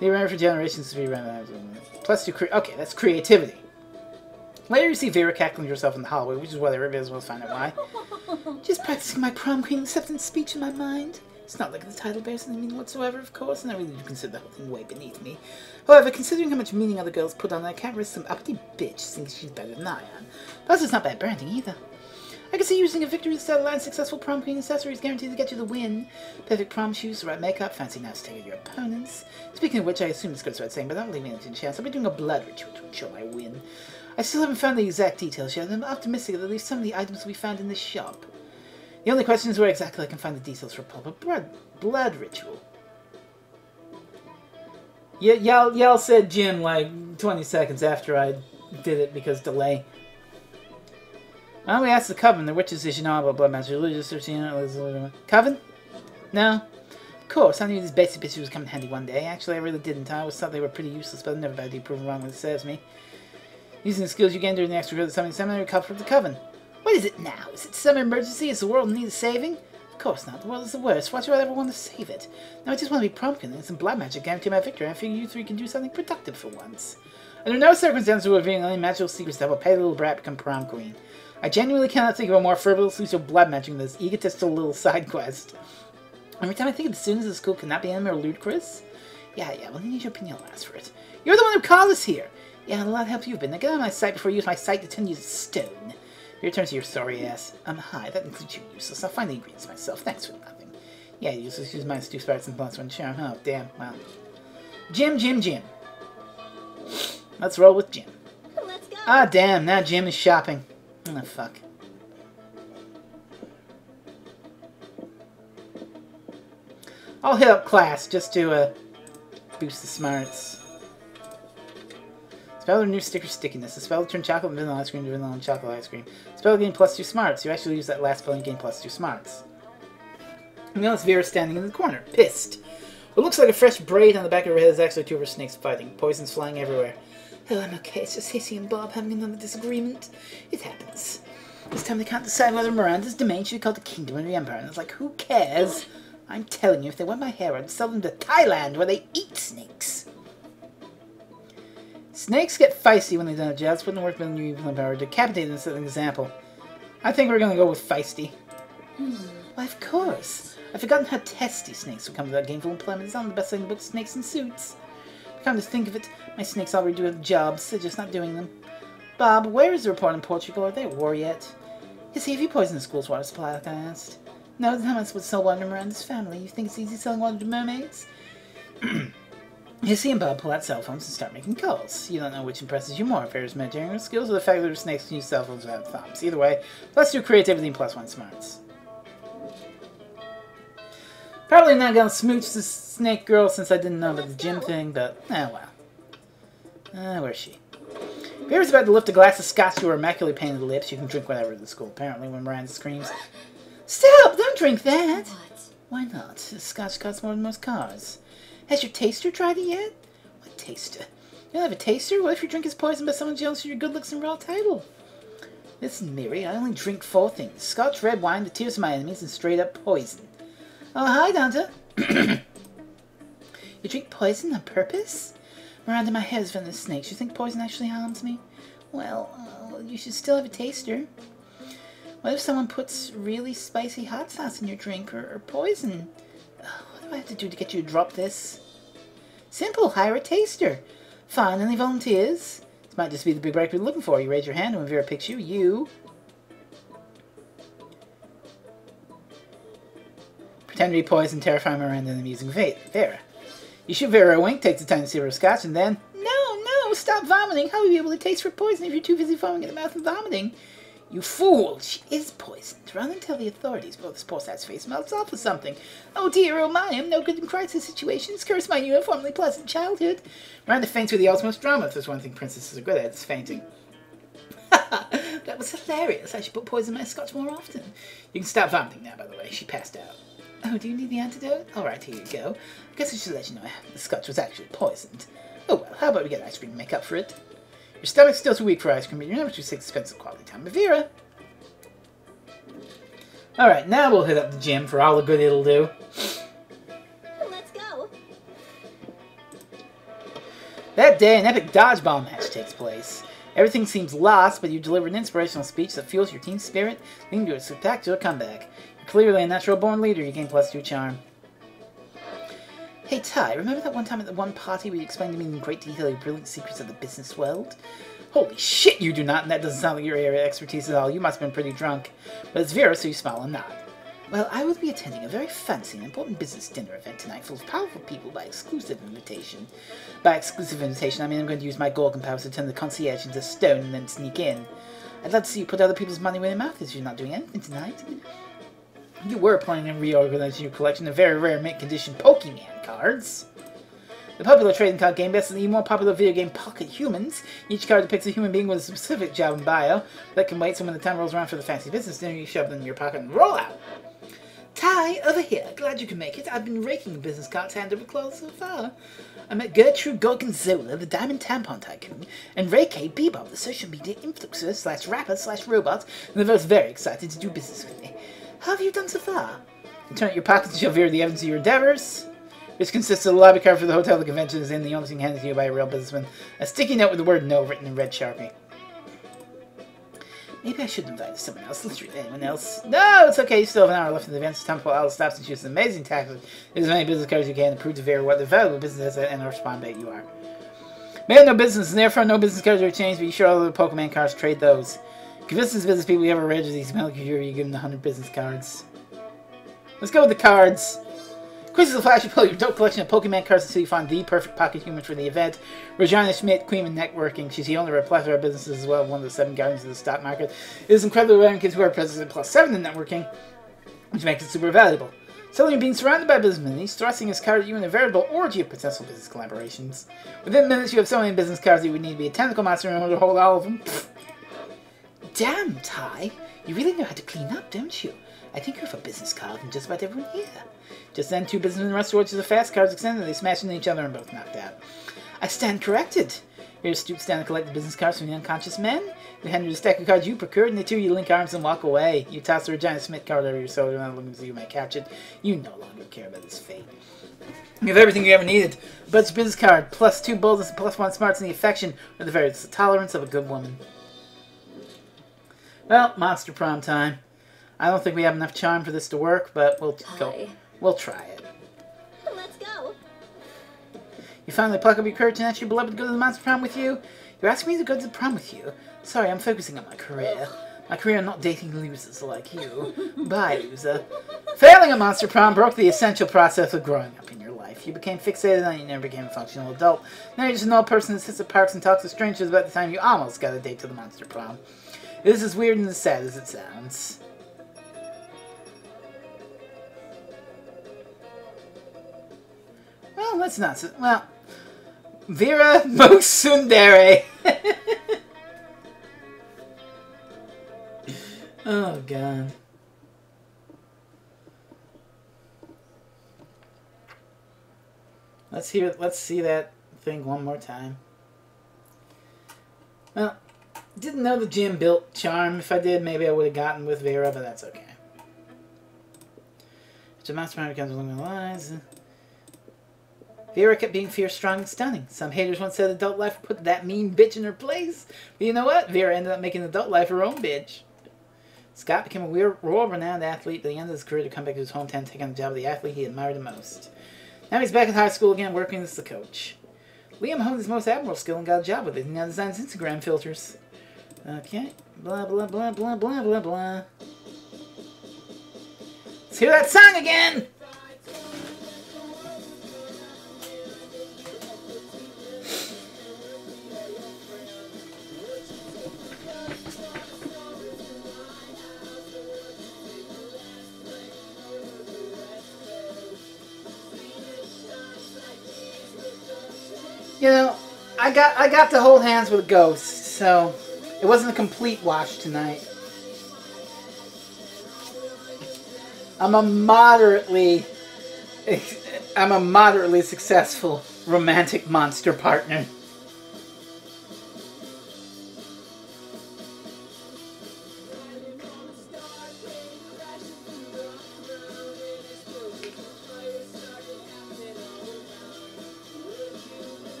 Be around for generations to be around. Plus 2 okay, that's creativity. Later you see Vera cackling to herself in the hallway, which is why everybody's will find out why. Just practicing my prom queen acceptance speech in my mind. It's not like the title bears any meaning whatsoever, of course, and I really do consider the whole thing way beneath me. However, considering how much meaning other girls put on it, I can't risk some uppity bitch thinking she's better than I am. Plus, it's not bad branding either. I can see using a victory to settle line successful prom queen accessories guaranteed to get you the win. Perfect prom shoes, the right makeup, fancy nice to take your opponents. Speaking of which, I assume this goes without saying, but I don't leave anything to chance. I'll be doing a blood ritual to ensure my win. I still haven't found the exact details yet, and I'm optimistic that at least some of the items will be found in this shop. The only question is where exactly I can find the details for a proper blood ritual. Yeah, y'all said Jim like 20 seconds after I did it because delay. I only asked the Coven, the witch's decision all about blood match. Religious 13. Coven? No. Of course, I knew these basic bitches would come in handy one day. Actually, I really didn't. I always thought they were pretty useless, but I never had to prove wrong when it serves me. Using the skills you gain during the extra summoning seminary, recover from the Coven. What is it now? Is it some emergency? Is the world in need of saving? Of course not. The world is the worst. Why should I ever want to save it? Now I just want to be pumpkin and some blood magic guarantee my victory. I figure you three can do something productive for once. Under no circumstances will revealing any magical secrets that will pay the little brat become prom queen. I genuinely cannot think of a more frivolous use of blood magic than this egotistical little side quest. Every time I think of the students of the school could not be animate or ludicrous. Yeah, well, you need your opinion, I'll ask for it. You're the one who called us here! Yeah, and a lot of help you've been. Now get out of my sight before I use my sight to turn you to stone. Your turn to your sorry ass. Hi, that includes you, useless. I'll find the ingredients myself. Thanks for nothing. Yeah, useless. Use minus 2 sparks and plus 1 charm. Oh, damn. Wow. Jim. Let's roll with Jim. Let's go. Ah, damn. Now Jim is shopping. Oh, fuck. I'll hit up class just to boost the smarts. Spell new sticker stickiness. The spell to turn chocolate and vanilla ice cream to vanilla and chocolate ice cream. Spell gain plus 2 smarts. You actually use that last spell and gain plus 2 smarts. And now it's Vera standing in the corner, pissed. What looks like a fresh braid on the back of her head is actually 2 of her snakes fighting. Poison's flying everywhere. Oh, I'm okay. It's just Hissy and Bob having another disagreement. It happens. This time they can't decide whether Miranda's domain should be called the Kingdom or the Empire. And it's like, who cares? I'm telling you, if they want my hair, I'd sell them to Thailand where they eat snakes. Snakes get feisty when they don't have jobs. Wouldn't work with new evil empire. Decapitate them as an example. I think we're going to go with feisty. Why, of course. I've forgotten how testy snakes would come without gainful employment. It's not the best thing about snakes in suits. Come to think of it, my snakes already do have jobs. They're just not doing them. Bob, where is the report in Portugal? Are they at war yet? Hissy, have you poisoned the school's water supply like I asked? No, then how am I supposed to sell water to Miranda's family? You think it's easy selling water to mermaids? Hissy and Bob pull out cell phones and start making calls. You don't know which impresses you more, Vera's managerial skills or the fact that her snakes can use cell phones without thumbs. Either way, plus 2 creativity and plus 1 smarts. Probably not gonna smooch the snake girl since I didn't know about the gym thing, but well. Where's she? Vera's about to lift a glass of scotch to her immaculately painted lips. You can drink whatever at the school, apparently, when Miranda screams. Stop! Don't drink that! What? Why not? The scotch costs more than most cars. Has your taster tried it yet? What taster? You don't have a taster? What if your drink is poisoned by someone jealous of your good looks and raw title? Listen, Mary, I only drink 4 things. Scotch, red wine, the tears of my enemies, and straight up poison. Oh, hi, Danta. You drink poison on purpose? Miranda, my hair is venomous snakes. You think poison actually harms me? Well, you should still have a taster. What if someone puts really spicy hot sauce in your drink or poison? What do I have to do to get you to drop this? Simple, hire a taster. Fine, any volunteers? This might just be the big break we're looking for. You raise your hand and when Vera picks you... Pretend to be poisoned, terrify Miranda, and amusing Vera. You shoot Vera a wink, take the time to see her scotch, and then... No, stop vomiting. How will you be able to taste for poison if you're too busy foaming at the mouth and vomiting? You fool! She is poisoned. Rather than tell the authorities before this poor sat's face melts off with something. Oh dear, oh my, I'm no good in crisis situations. Curse my uniformly pleasant childhood. Miranda faints with the utmost drama. If there's one thing princesses are good at, it's fainting. That was hilarious. I should put poison in my scotch more often. You can stop vomiting now, by the way. She passed out. Oh, do you need the antidote? Alright, here you go. I guess I should let you know the scotch was actually poisoned. Oh well, how about we get ice cream to make up for it? Your stomach's still too weak for ice cream, but you're never too sick to spend some quality time with Vera. Alright, now we'll hit up the gym for all the good it'll do. Let's go. That day, an epic dodgeball match takes place. Everything seems lost, but you deliver an inspirational speech that fuels your team spirit, leading to a spectacular comeback. You're clearly a natural-born leader. You gain plus 2 charm. Hey, Ty, remember that one time at the one party where you explained to me in great detail your brilliant secrets of the business world? Holy shit, you do not, and that doesn't sound like your area of expertise at all. You must have been pretty drunk. But it's Vera, so you smile and nod. Well, I will be attending a very fancy and important business dinner event tonight full of powerful people by exclusive invitation. By exclusive invitation, I mean I'm going to use my Gorgon powers to turn the concierge into stone and then sneak in. I'd love to see you put other people's money where their mouth is. You're not doing anything tonight. You were planning on reorganizing your collection of very rare mint condition Pokemon cards. The popular trading card game based on the more popular video game Pocket Humans. Each card depicts a human being with a specific job and bio that can wait, so when the time rolls around for the fancy business dinner, you shove them in your pocket and roll out. Ty, over here. Glad you can make it. I've been raking the business cards hand over clothes so far. I met Gertrude Gorgonzola, the Diamond Tampon Tycoon, and Ray K. Bebop, the social media influencer slash rapper slash robot, and they're both very excited to do business with me. How have you done so far? You turn out your pockets and shove here the evidence of your endeavors, which consists of the lobby card for the hotel the convention is in, the only thing handed to you by a real businessman, a sticky note with the word no written in red Sharpie. Maybe I should invite someone else. Let's read anyone else. No, it's okay. You still have an hour left in the event. It's time to pull Alice stops and choose an amazing tactic. Use as many business cards as you can to prove to Vera what the valuable business is and respond bait you are. May have no business, and therefore no business cards are exchanged, but you sure all the Pokemon cards trade those. Convince these business people you ever read these email computer, you give them the 100 business cards. Let's go with the cards. Quiz is a flashy pull your dope collection of Pokemon cards until you find the perfect pocket human for the event. Regina Schmidt, Queen of Networking. She's the owner of a plethora of businesses as well, one of the 7 guardians of the stock market. It is incredibly rare in kids who are present at +7 in networking, which makes it super valuable. Suddenly you're being surrounded by businessmen, he's thrusting his card at you in a veritable orgy of potential business collaborations. Within minutes you have so many business cards that you would need to be a tentacle monster in order to hold all of them. Pfft. Damn, Ty, you really know how to clean up, don't you? I think you have a business card from just about everyone here. Just then, 2 businessmen rushed towards the fast cards extended, they smashed into each other and both knocked out. I stand corrected. Here stoops down and collect the business cards from the unconscious men. You hand you the stack of cards you procured, and the 2 you link arms and walk away. You toss the Regina Smith card over your shoulder, and looking as you may catch it. You no longer care about his fate. You have everything you ever needed. A bunch of business card, +2 boldness, +1 smarts, and the affection, or the very tolerance of a good woman. Well, monster prom time. I don't think we have enough charm for this to work, but we'll go. We'll try it. Let's go. You finally pluck up your courage and ask your beloved to go to the monster prom with you? You're asking me to go to the prom with you? Sorry, I'm focusing on my career. My career, not dating losers like you. Bye, loser. Failing a monster prom broke the essential process of growing up in your life. You became fixated on it, you never became a functional adult. Now you're just an old person that sits at parks and talks to strangers about the time you almost got a date to the monster prom. It is as weird and as sad as it sounds. Well, that's not so... Well... Vera Mosundere! Oh, God. Let's see that thing one more time. Well, didn't know the gym built charm. If I did, maybe I would have gotten with Vera, but that's okay. The mastermind becomes along the lines... Vera kept being fierce, strong, and stunning. Some haters once said adult life put that mean bitch in her place. But you know what? Vera ended up making adult life her own bitch. Scott became a world-renowned athlete at the end of his career to come back to his hometown and take on the job of the athlete he admired the most. Now he's back at high school again, working as the coach. Liam honed his most admirable skill and got a job with it. He now designs Instagram filters. Okay. Blah, blah, blah, blah, blah, blah, blah. Let's hear that song again! You know, I got to hold hands with a ghost, so it wasn't a complete wash tonight. I'm a moderately successful romantic monster partner.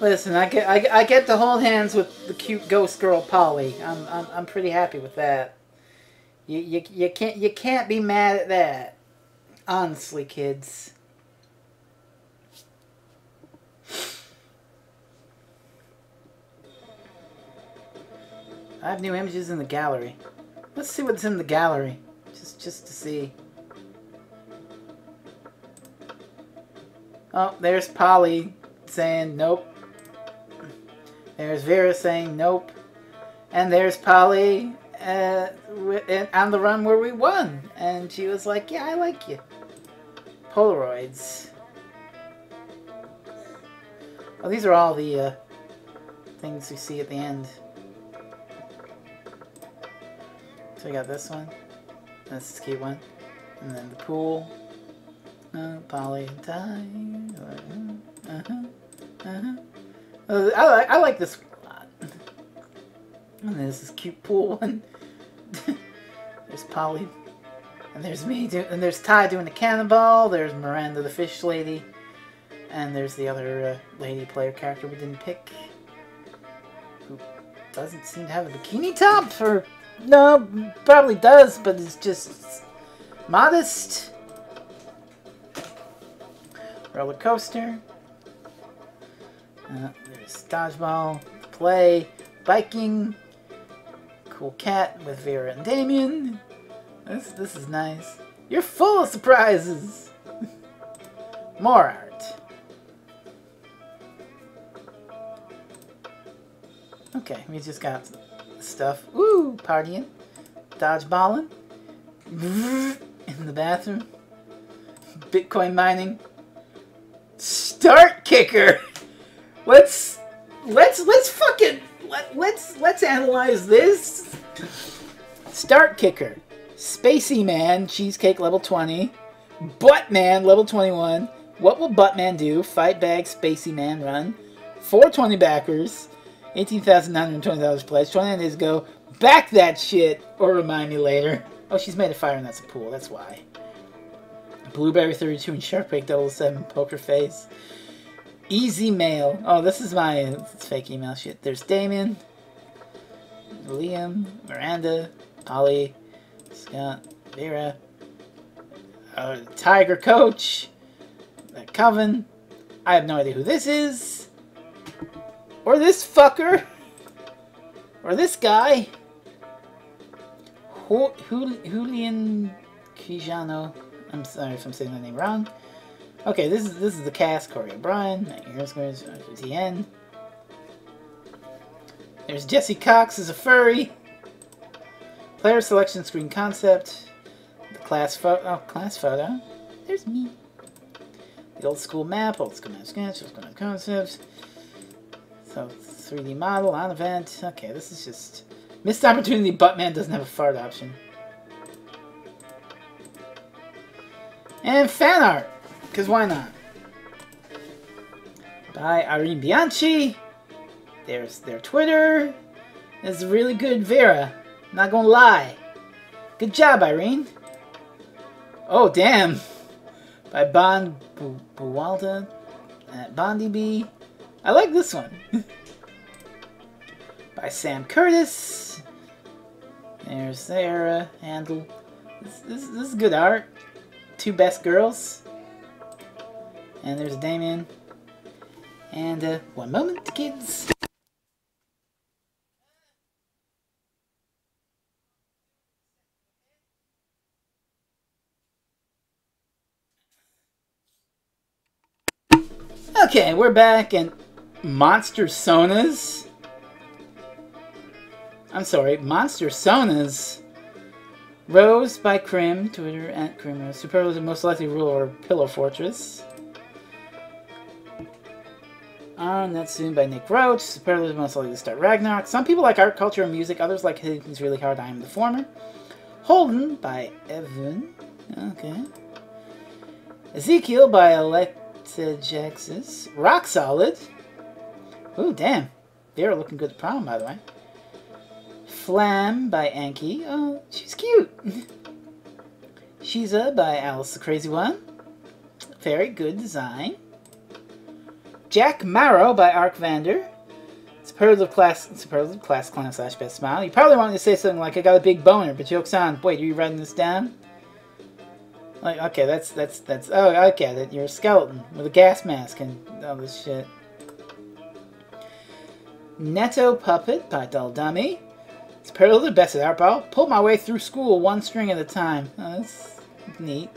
Listen, I get to hold hands with the cute ghost girl Polly. I'm pretty happy with that. You can't be mad at that. Honestly, kids. I have new images in the gallery. Let's see what's in the gallery. Just to see. Oh, there's Polly saying nope. There's Vera saying nope. And there's Polly on the run where we won. And she was like, yeah, I like you. Polaroids. Oh, these are all the things you see at the end. So we got this one. That's a cute one. And then the pool. Polly and Ty. I like this one a lot. And there's this cute pool one. There's Polly. And there's me. And there's Ty doing the cannonball. There's Miranda the fish lady. And there's the other lady player character we didn't pick. Who doesn't seem to have a bikini top. Or, no, probably does, but it's just modest. Roller coaster. There's dodgeball, play, biking, cool cat with Vera and Damien. This is nice. You're full of surprises. More art. Okay, we just got stuff. Ooh, partying, dodgeballing, in the bathroom, Bitcoin mining. Start kicker. Let's analyze this. Start kicker. Spacey Man, cheesecake level 20. Buttman level 21. What will Buttman do? Fight bag, Spacey Man run. 420 backers. $18,920 pledged. 29 days ago. Back that shit or remind me later. Oh, she's made a fire and that's a pool. That's why. Blueberry 32 and Sharkbait 007 poker face. Easy mail. Oh, this is my fake email shit. There's Damien, Liam, Miranda, Polly, Scott, Vera, Tiger Coach, Coven. I have no idea who this is. Or this fucker. Or this guy. Julian Quijano. I'm sorry if I'm saying that name wrong. Okay, this is the cast. Corey O'Brien, here's TN. There's Jesse Cox as a furry. Player selection screen concept. The class photo. Oh, class photo. There's me. The old school map. Old school map sketch. Old school map concepts. So 3D model on event. Okay, this is just missed opportunity. Buttman doesn't have a fart option. And fan art, because why not? By Irene Bianchi. There's their Twitter. It's really good, Vera. Not gonna lie. Good job, Irene. Oh, damn. By Bond Buwalda. Bondi B. I like this one. By Sam Curtis. There's Sarah Handle. This is good art. Two best girls. And there's Damien. And one moment, kids. Okay, we're back and Monster Sonas. I'm sorry, Monster Sonas. Rose by Krim, Twitter at Krim. Superlative most likely ruler of Pillow Fortress. That's soon by Nick Roach. Superlative most likely to start Ragnarok. Some people like art, culture, and music. Others like hitting things really hard. I am the former. Holden by Evan. Okay. Ezekiel by Alexajaxis. Rock Solid. Ooh, damn. They're looking good at Prom, by the way. Flam by Anki. Oh, she's cute. Shiza by Alice the Crazy One. Very good design. Jack Marrow by Arc Vander. Superlative class clown slash best smile. You probably wanted to say something like, I got a big boner, but joke's on. Wait, are you writing this down? Like, okay, that's, oh, I get it. You're a skeleton with a gas mask and all this shit. Netto Puppet by Dull Dummy. Superlative best at art ball. Pulled my way through school one string at a time. Oh, that's neat.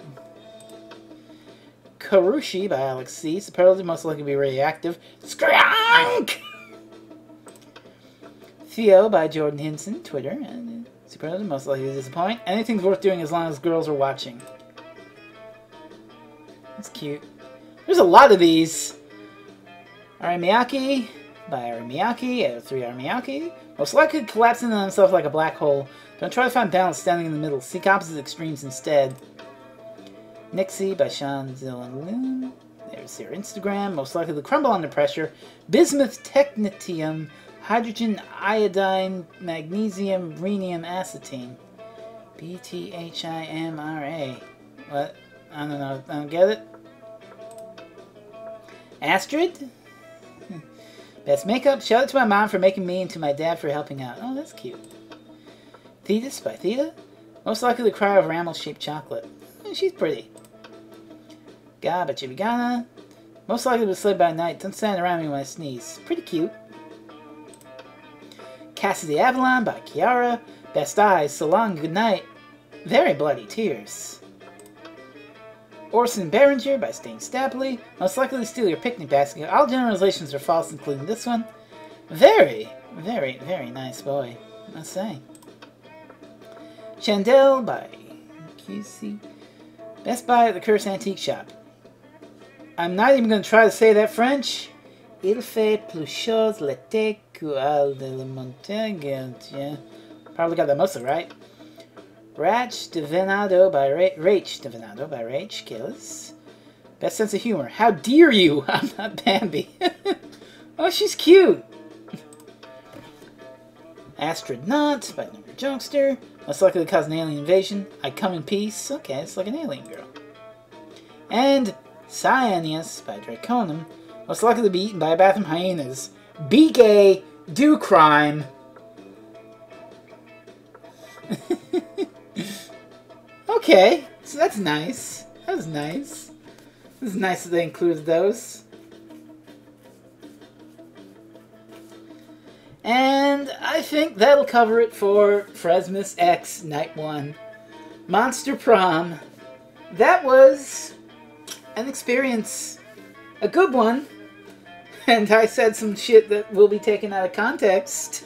Karushi by Alex C. Superlative most likely to be radioactive. Skronk! Theo by Jordan Hinson, Twitter. And superlative most likely to disappoint. Anything's worth doing as long as girls are watching. That's cute. There's a lot of these. Ari Miyake by Ari Miyake. Out of 3 Ari Miyake. Most likely collapsing on himself like a black hole. Don't try to find balance standing in the middle. Seek opposite extremes instead. Nixie by Sean Zillan. There's your Instagram. Most likely to crumble under pressure. Bismuth technetium. Hydrogen iodine magnesium rhenium acetine. BTHIMRA. What? I don't know. I don't get it. Astrid? Best makeup. Shout out to my mom for making me and to my dad for helping out. Oh, that's cute. Thetis by Theta. Most likely to cry over amel-shaped chocolate. She's pretty. Ga by Chibigana. Most likely to slip by night. Don't stand around me when I sneeze. Pretty cute. Cassidy Avalon by Kiara. Best eyes. So long. Good night. Very bloody tears. Orson Behringer by Stain Stapley. Most likely to steal your picnic basket. All generalizations are false, including this one. Very, very, very nice boy, I must say. Chandel by QC. Best Buy at the Curse Antique Shop. I'm not even going to try to say that French. Il fait plus chose l'été qu'elle de la montagne. Yeah, probably got that mostly right. Rach Divinado by Rach Kills. Best sense of humor. How dare you? I'm not Bambi. Oh, she's cute. Astronaut by Number Jokester. Most likely to cause an alien invasion. I come in peace. Okay, it's like an alien girl. And Cyanius by Draconum. Most likely to be eaten by a bathroom hyenas. Be gay. Do crime. Okay, so that's nice. That was nice. It was nice that they included those. And I think that'll cover it for Frezmas X Night 1. Monster Prom. That was an experience. A good one. And I said some shit that will be taken out of context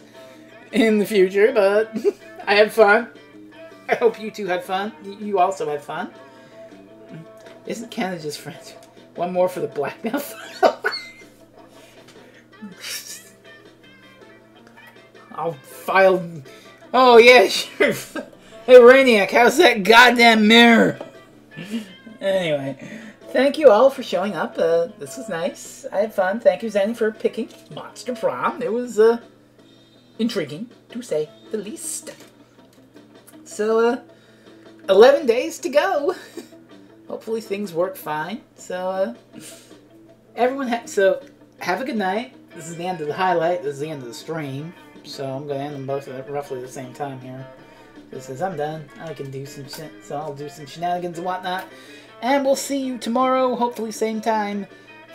in the future, but I had fun. I hope you two had fun. You also had fun. Isn't Canada just French? One more for the blackmail file. I'll file... Oh, yeah, sure. Hey, Rainiac, how's that goddamn mirror? Anyway, thank you all for showing up. This was nice. I had fun. Thank you, Zanny, for picking Monster Prom. It was, intriguing, to say the least. So, 11 days to go. Hopefully things work fine. So, everyone have a good night. This is the end of the highlight. This is the end of the stream. So, I'm going to end them both at roughly the same time here. This is, I'm done. I can do some shit. So, I'll do some shenanigans and whatnot. And we'll see you tomorrow, hopefully same time,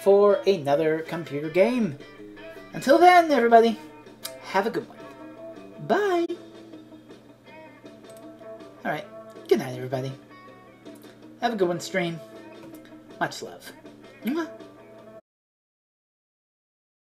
for another computer game. Until then, everybody, have a good one. Bye. Alright, good night, everybody. Have a good one, stream. Much love. Mwah.